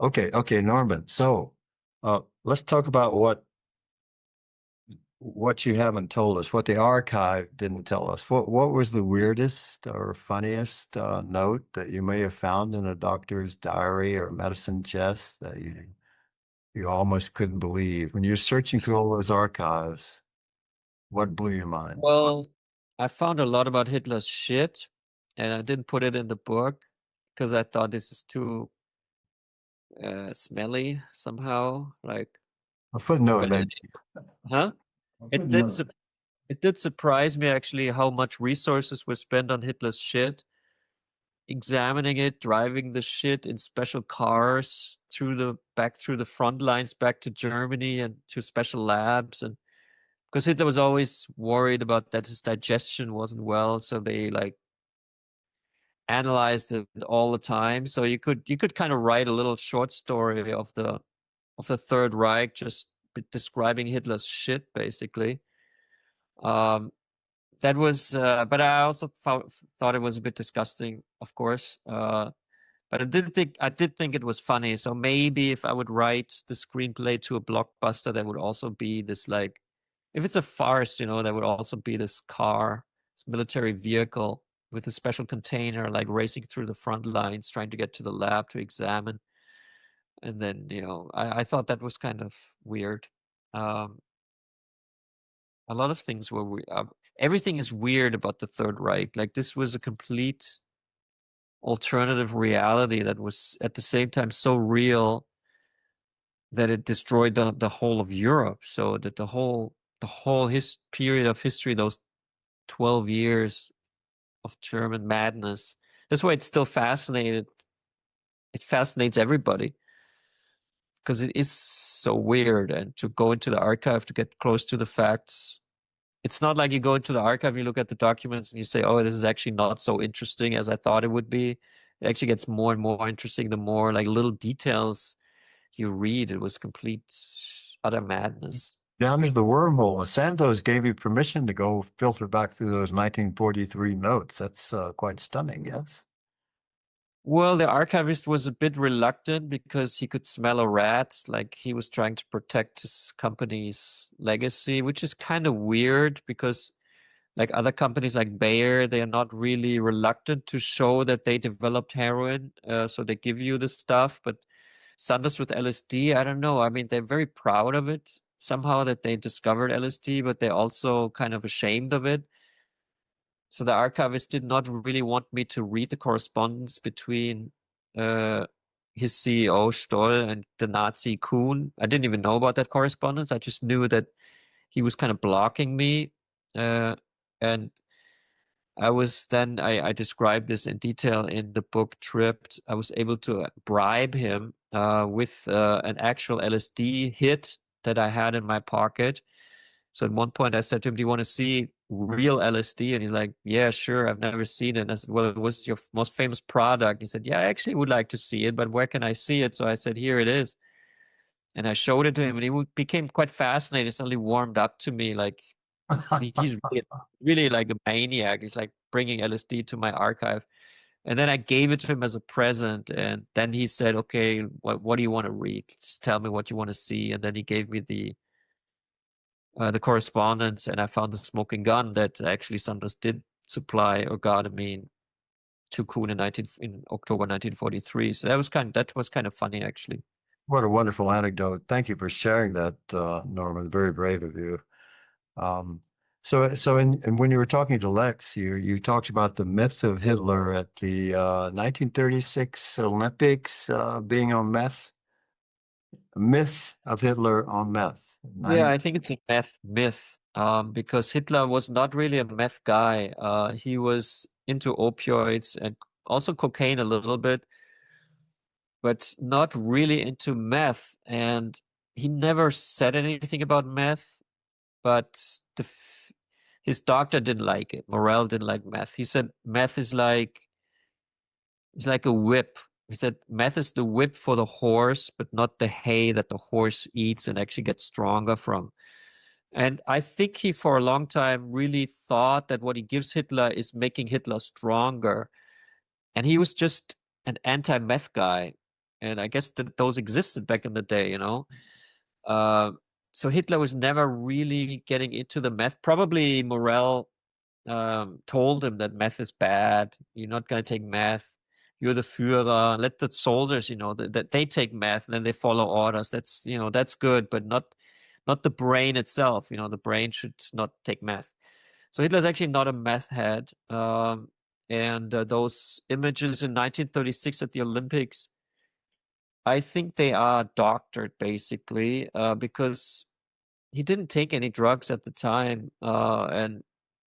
Okay, Norman. So let's talk about what you haven't told us, what the archive didn't tell us. What was the weirdest or funniest note that you may have found in a doctor's diary or medicine chest that you almost couldn't believe when you're searching through all those archives? What blew your mind? Well, I found a lot about Hitler's shit, and I didn't put it in the book because I thought this is too smelly somehow. Like, A footnote, but maybe. huh? A It did. footnote. It did surprise me actually how much resources were spent on Hitler's shit, examining it, driving the shit in special cars through the front lines back to Germany and to special labs. And because Hitler was always worried about that his digestion wasn't well, so they like analyzed it all the time. So you could kind of write a little short story of the Third Reich, just describing Hitler's shit basically. Um, that was, but I also thought it was a bit disgusting, of course. But I did think it was funny. So maybe if I would write the screenplay to a blockbuster, there would also be this like, if it's a farce, there would also be this car, this military vehicle with a special container, like racing through the front lines, trying to get to the lab to examine. And then, I thought that was kind of weird. Um, A lot of things were everything is weird about the Third Reich. Like this was a complete alternative reality that was at the same time so real that it destroyed the whole of Europe. So that the whole period of history, those 12 years of German madness. That's why it's still fascinated. It fascinates everybody because it is so weird. And to go into the archive to get close to the facts, it's not like you go into the archive, you look at the documents and you say, oh, this is actually not so interesting as I thought it would be. It actually gets more and more interesting the more like little details you read. It was complete utter madness. Down to the wormhole. Santos gave you permission to go filter back through those 1943 notes. That's quite stunning, yes? Well, the archivist was a bit reluctant because he could smell a rat. Like he was trying to protect his company's legacy, which is kind of weird because like other companies like Bayer, they are not really reluctant to show that they developed heroin. So they give you the stuff. But Santos with LSD, I don't know. I mean, they're very proud of it somehow that they discovered LSD, but they're also kind of ashamed of it. So the archivist did not really want me to read the correspondence between his CEO Stoll and the Nazi Kuhn. I didn't even know about that correspondence. I just knew that he was kind of blocking me. And I described this in detail in the book Tripped. I was able to bribe him with an actual LSD hit that I had in my pocket. So at one point I said to him, do you want to see real LSD? And he's like, yeah, sure. I've never seen it. And I said, well, it was your most famous product. He said, yeah, I actually would like to see it, but where can I see it? So I said, here it is. And I showed it to him and he became quite fascinated. Suddenly warmed up to me. Like he's really, really like a maniac. He's like bringing LSD to my archive. And then I gave it to him as a present. And then he said, okay, what do you want to read? Just tell me what you want to see. And then he gave me the correspondence, and I found the smoking gun that actually Santos did supply ergotamine to Kuhn in October 1943. So that was kind of funny actually. What a wonderful anecdote. Thank you for sharing that, Norman. Very brave of you. And when you were talking to Lex, you talked about the myth of Hitler at the 1936 Olympics being on meth. A myth of Hitler on meth. Yeah, I think it's a meth myth because Hitler was not really a meth guy. He was into opioids and also cocaine a little bit, but not really into meth. And he never said anything about meth, but his doctor didn't like it. Morel didn't like meth. He said meth is like it's like a whip. He said meth is the whip for the horse, but not the hay that the horse eats and actually gets stronger from. And I think he, for a long time, really thought that what he gives Hitler is making Hitler stronger. And he was just an anti-meth guy. And I guess that those existed back in the day, you know. So Hitler was never really getting into the meth. Probably Morel told him that meth is bad. You're not going to take meth. You're the Führer. Let the soldiers, that they take meth and then they follow orders. That's good, but not the brain itself. The brain should not take meth. So Hitler's actually not a meth head. And those images in 1936 at the Olympics, I think they are doctored basically because he didn't take any drugs at the time. And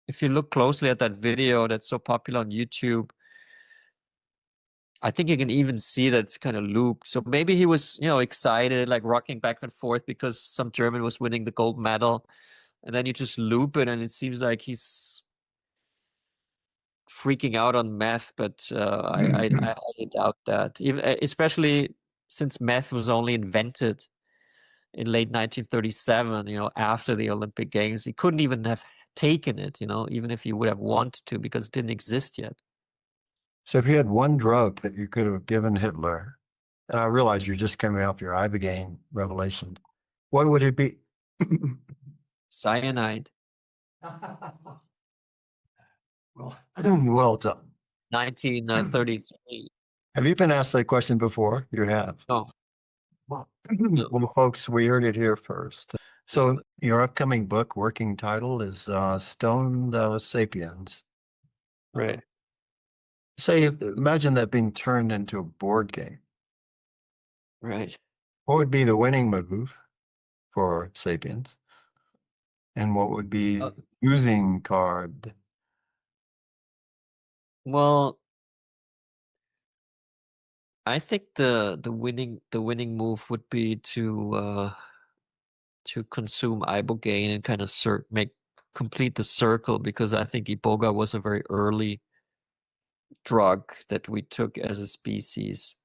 if you look closely at that video that's so popular on YouTube, I think you can even see that it's kind of looped. So maybe he was, excited, like rocking back and forth because some German was winning the gold medal. And then you just loop it and it seems like he's freaking out on meth. But I doubt that. Even, especially since meth was only invented in late 1937, after the Olympic Games. He couldn't even have taken it, even if he would have wanted to, because it didn't exist yet. So if you had one drug that you could have given Hitler, and I realize you're just coming off your Ibogaine revelation, what would it be? Cyanide. Well done. 1933. Have you been asked that question before? You have. No. Well, folks, we heard it here first. So your upcoming book, working title is Stoned Sapiens. Uh, Right, Say, imagine that being turned into a board game. right. What would be the winning move for Sapiens? And what would be Uh, the losing card? well, I think the winning move would be to consume ibogaine and kind of complete the circle, because I think iboga was a very early drug that we took as a species.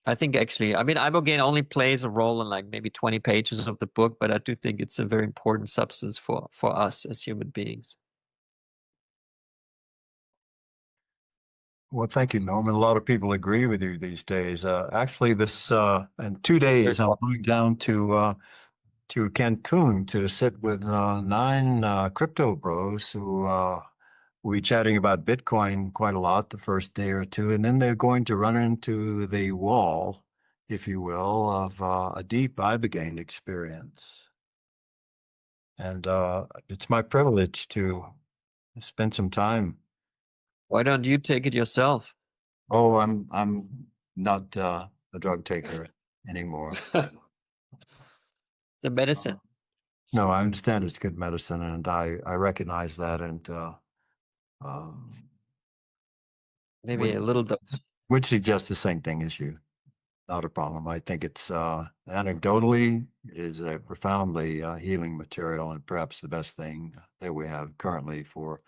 I think actually, I mean, ibogaine only plays a role in like maybe 20 pages of the book, but I do think it's a very important substance for us as human beings. Well, thank you, Norman. A lot of people agree with you these days. Actually, this in 2 days, I'm going down to Cancun to sit with nine crypto bros who will be chatting about Bitcoin quite a lot the first day or two, and then they're going to run into the wall, if you will, of a deep Ibogaine experience. And it's my privilege to spend some time. Why don't you take it yourself? Oh, I'm not a drug taker anymore. The Uh, medicine, no, I understand it's good medicine, and I recognize that, and um, maybe would a little dose. would suggest the same thing as you. Not a problem. I think it's anecdotally it is a profoundly healing material, and perhaps the best thing that we have currently for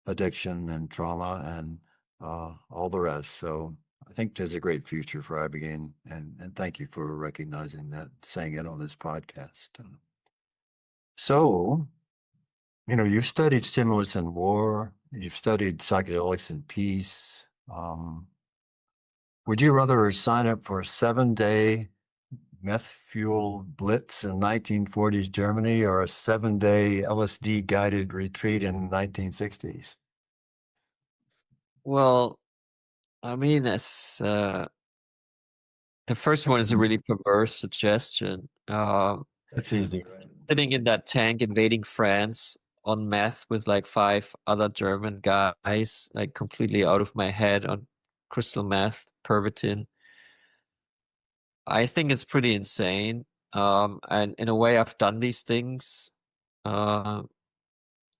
addiction and trauma and all the rest. So I think there's a great future for Ibogaine, and thank you for recognizing that, saying it on this podcast. So, you've studied stimulants in war, you've studied psychedelics in peace. Would you rather sign up for a 7-day meth fuel blitz in 1940s Germany or a 7-day LSD guided retreat in 1960s? Well, I mean, the first one is a really perverse suggestion. That's easy, right? Sitting in that tank invading France on meth with like five other German guys, like completely out of my head on crystal meth, Pervitin. I think it's pretty insane. And in a way, I've done these things, uh,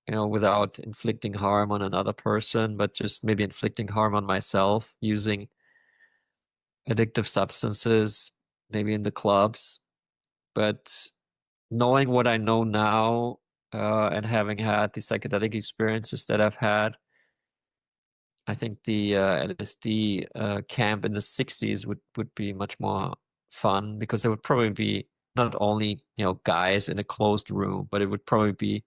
without inflicting harm on another person, but just maybe inflicting harm on myself using addictive substances, maybe in the clubs. But knowing what I know now, and having had the psychedelic experiences that I've had, I think the LSD camp in the 60s would be much more fun, because there would probably be not only, guys in a closed room, but it would probably be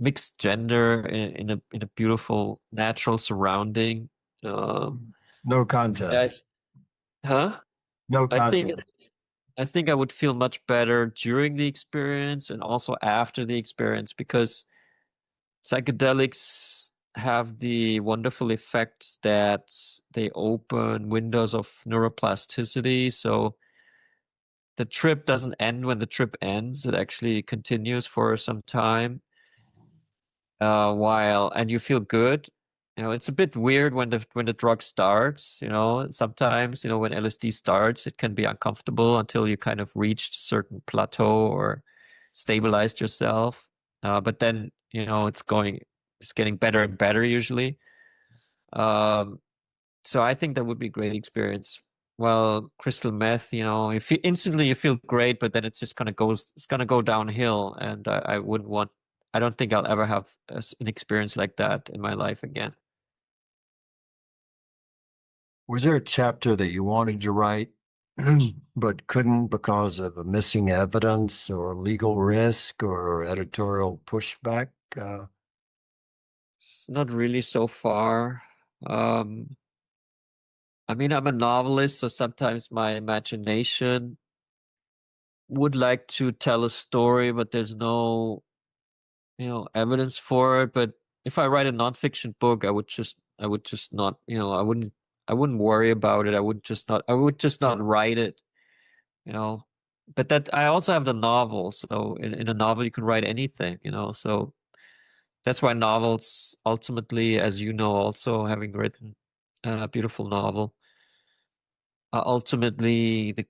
mixed gender in a beautiful natural surrounding. Um, No yeah, contest. huh? No I think contest. I think I would feel much better during the experience and also after the experience, because psychedelics have the wonderful effect that they open windows of neuroplasticity. So the trip doesn't end when the trip ends. It actually continues for some time, and you feel good. It's a bit weird when the drug starts. Sometimes, when LSD starts, it can be uncomfortable until you kind of reached a certain plateau or stabilized yourself. But then, it's getting better and better usually. Um, so I think that would be a great experience. Well, crystal meth, if you instantly you feel great, but then it's gonna go downhill, and I wouldn't want. I don't think I'll ever have an experience like that in my life again. Was there a chapter that you wanted to write but couldn't because of a missing evidence or legal risk or editorial pushback? Not really so far. Um, I mean, I'm a novelist, so sometimes my imagination would like to tell a story, but there's no, evidence for it. But if I write a nonfiction book, I would just not, I wouldn't worry about it. I would just not write it, you know. but that I also have the novel. So in a novel, you can write anything, you know. So that's why novels ultimately, as you know, also having written a beautiful novel, ultimately the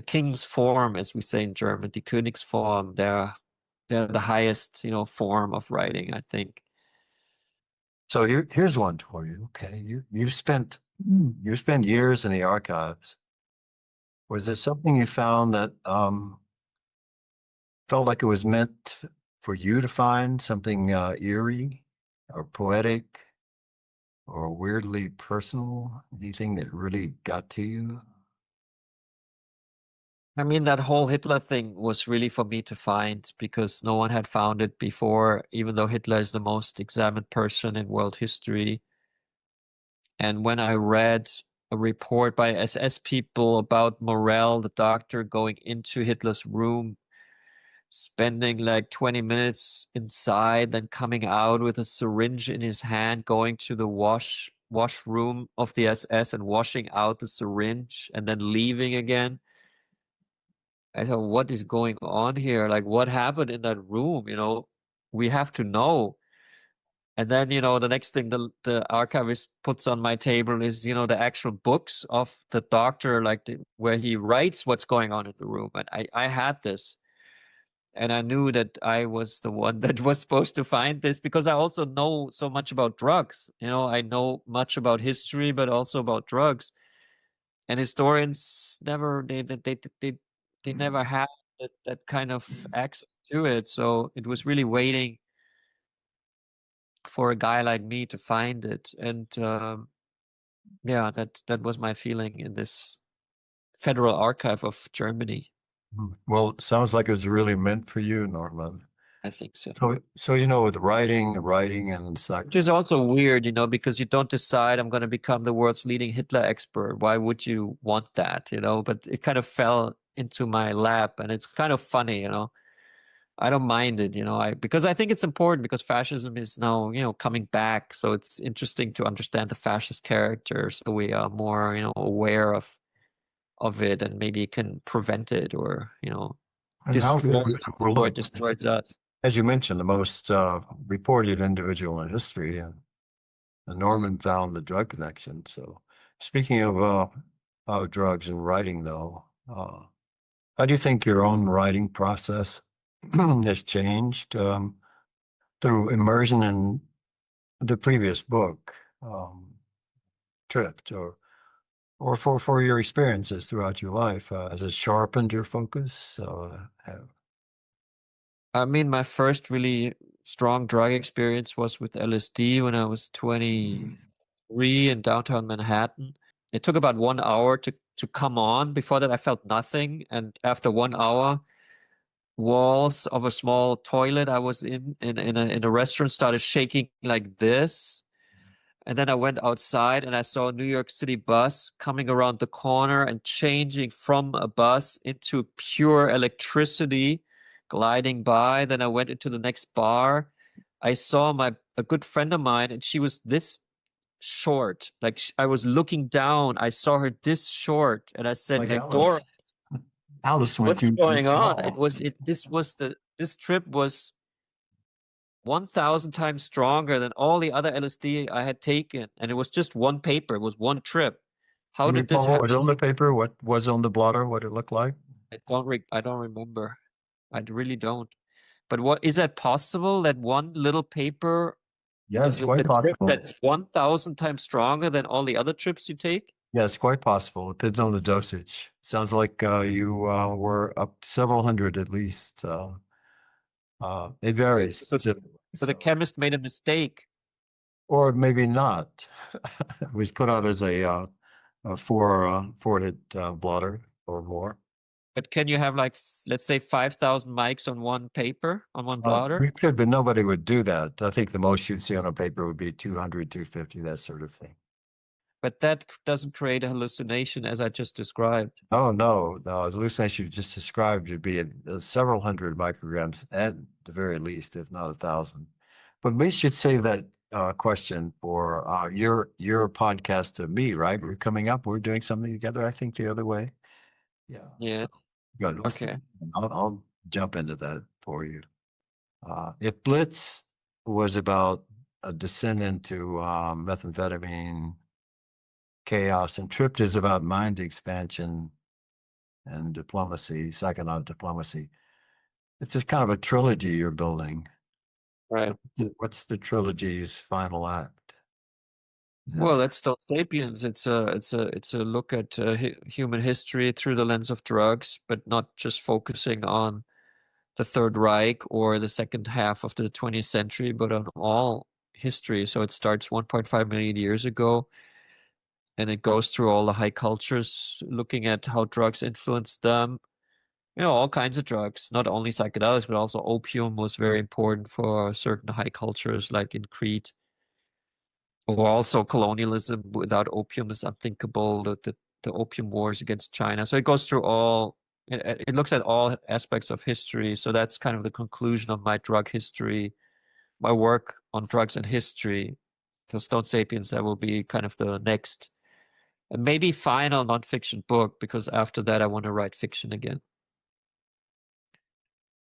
king's form, as we say in German, die Königsform, they're the highest, you know, form of writing, I think. So here's one for you. Okay, you spent years in the archives. Was there something you found that felt like it was meant for you to find, something eerie or poetic or weirdly personal? Anything that really got to you? I mean, that whole Hitler thing was really for me to find because no one had found it before, even though Hitler is the most examined person in world history. And when I read a report by SS people about Morell, the doctor, going into Hitler's room, spending like 20 minutes inside, then coming out with a syringe in his hand, going to the washroom of the SS and washing out the syringe and then leaving again. I thought, what is going on here? Like, what happened in that room? You know, we have to know. And then, you know, the next thing the archivist puts on my table is, you know, the actual books of the doctor, like where he writes what's going on in the room. And I had this. And I knew that I was the one that was supposed to find this because I also know so much about drugs. You know, I know much about history, but also about drugs. And historians never they never had that kind of access to it. So it was really waiting for a guy like me to find it. And yeah, that was my feeling in this Federal Archive of Germany. Well, it sounds like it was really meant for you, Norman. I think so. So you know, with writing and such. Which is also weird, you know, because you don't decide I'm going to become the world's leading Hitler expert. Why would you want that, you know? But it kind of fell into my lap and it's kind of funny, you know. I don't mind it, you know, because I think it's important because fascism is now, you know, coming back. So it's interesting to understand the fascist character so we are more, you know, aware of it and maybe can prevent it or, you know, And how destroy it it before it overlooked. destroys us. As you mentioned, the most reported individual in history, and Norman found the drug connection. So, speaking of drugs and writing, though, how do you think your own writing process has changed through immersion in the previous book, Tripped, or for your experiences throughout your life? Has it sharpened your focus? I mean, my first really strong drug experience was with LSD when I was 23 in downtown Manhattan. It took about 1 hour to come on. Before that, I felt nothing. And after 1 hour, walls of a small toilet I was in a restaurant started shaking like this. And then I went outside and I saw a New York City bus coming around the corner and changing from a bus into pure electricity, gliding by. Then I went into the next bar. I saw a good friend of mine, and she was this short. Like I was looking down, I saw her this short, and I said, Like like, Dora, Alice went what's through going this on? wall. This trip was 1,000 times stronger than all the other LSD I had taken. And it was just one paper, it was one trip. How Can you did this recall what happen? was on the paper? What was on the blotter? What it looked like? I don't remember. I really don't. But what is that possible that one little paper Yes, is a quite trip possible. that's 1,000 times stronger than all the other trips you take? Yes, quite possible. It depends on the dosage. Sounds like you were up several hundred at least. It varies. So, so the So, chemist made a mistake. or maybe not. It was put out as a four-forted blotter or more. But can you have like, let's say 5,000 mics on one paper, on one blotter? We could, but nobody would do that. I think the most you'd see on a paper would be 200, 250, that sort of thing. But that doesn't create a hallucination as I just described. Oh, no, no. The hallucination you just described would be at several hundred micrograms at the very least, if not 1,000. But we should save that question for your podcast to me, right? We're coming up. We're doing something together, I think, the other way. Yeah. Yeah. Good. Okay. I'll jump into that for you. If Blitz was about a descent into methamphetamine chaos, and Tripped is about mind expansion and diplomacy, psychedelic diplomacy, it's just kind of a trilogy you're building. Right. What's the trilogy's final act? Well, Yes. that's still Sapiens. It's a look at human history through the lens of drugs, but not just focusing on the Third Reich or the second half of the 20th century, but on all history. So it starts 1.5 million years ago, and it goes through all the high cultures, looking at how drugs influenced them. All kinds of drugs, not only psychedelics, but also opium was very important for certain high cultures, like in Crete. Or also colonialism without opium is unthinkable. The opium wars against China. So it goes through all. It looks at all aspects of history. So that's kind of the conclusion of my drug history, my work on drugs and history. So Stone Sapiens, that will be kind of the next, and maybe final nonfiction book, because after that I want to write fiction again.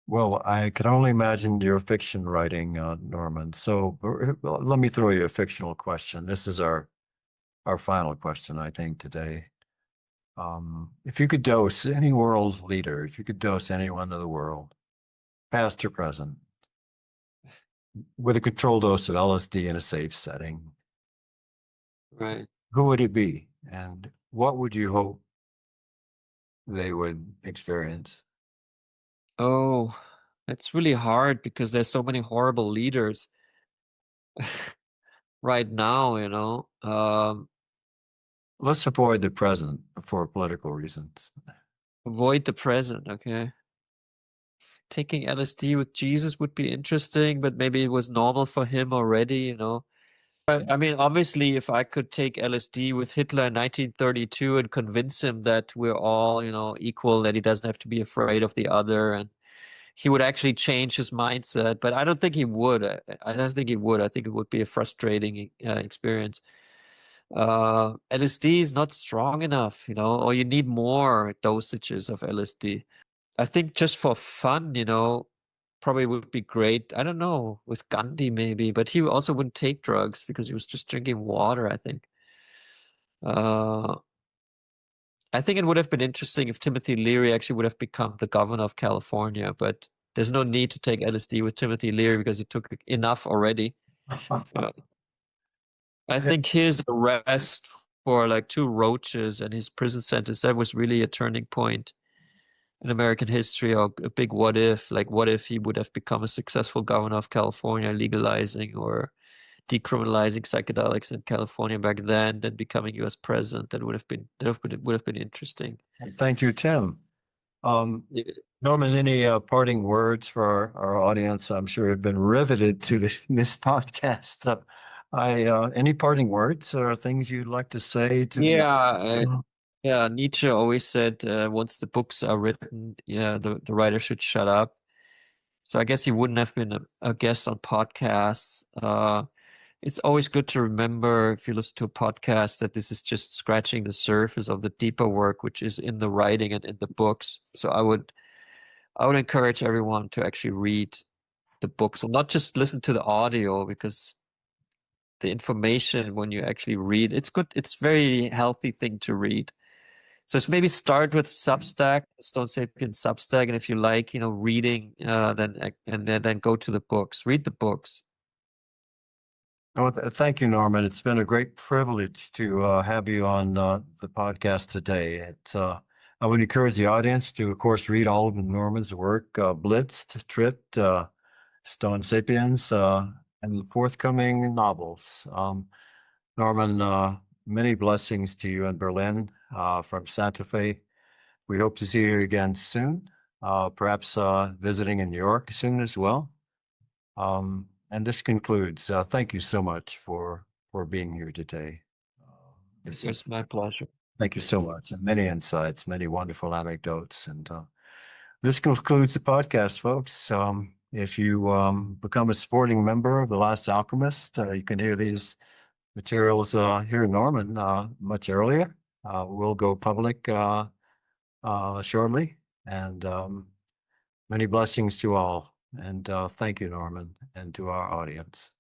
Well, I can only imagine your fiction writing, Norman. So let me throw you a fictional question. This is our final question, I think, today. If you could dose any world leader, if you could dose anyone in the world, past or present, with a controlled dose of LSD in a safe setting, Right. who would it be? And what would you hope they would experience? Oh, it's really hard because there's so many horrible leaders right now. Let's avoid the present for political reasons. Avoid the present, okay? Taking LSD with Jesus would be interesting, but maybe it was normal for him already. I mean, obviously, if I could take LSD with Hitler in 1932 and convince him that we're all, equal, that he doesn't have to be afraid of the other, and he would actually change his mindset. But I don't think he would. I don't think he would. I think it would be a frustrating experience. LSD is not strong enough, or you need more dosages of LSD. I think just for fun, probably would be great. I don't know, with Gandhi maybe, but he also wouldn't take drugs because he was just drinking water, I think. Uh, I think it would have been interesting if Timothy Leary actually would have become the governor of California, but there's no need to take LSD with Timothy Leary because he took enough already. Uh, I think his arrest for like 2 roaches and his prison sentence, that was really a turning point in American history, or a big what if. Like, what if he would have become a successful governor of California, legalizing or decriminalizing psychedelics in California back then becoming U.S. president? That would have been interesting. Thank you, Tim. Um, Yeah. Norman, any parting words for our audience? I'm sure have been riveted to this podcast. Any parting words or things you'd like to say to the Yeah, yeah. Nietzsche always said, once the books are written, yeah, the writer should shut up. So I guess he wouldn't have been a guest on podcasts. It's always good to remember, if you listen to a podcast, that this is just scratching the surface of the deeper work, which is in the writing and in the books. So I would encourage everyone to actually read the books and not just listen to the audio, because the information, when you actually read, it's good. It's very healthy thing to read. So it's maybe start with Substack, Stone Sapiens Substack, and if you like, reading, then go to the books. Read the books. Oh, thank you, Norman. It's been a great privilege to have you on the podcast today. I would encourage the audience to, of course, read all of Norman's work, Blitzed, Tripped, Stone Sapiens, and forthcoming novels. Norman, many blessings to you in Berlin from Santa Fe. We hope to see you again soon, perhaps visiting in New York soon as well. And this concludes. Thank you so much for being here today. It's my pleasure. Thank you so much. And many insights, many wonderful anecdotes. And this concludes the podcast, folks. If you become a supporting member of The Last Alchemist, you can hear these materials here in Norman much earlier. We'll go public shortly. And many blessings to all. And thank you, Norman, and to our audience.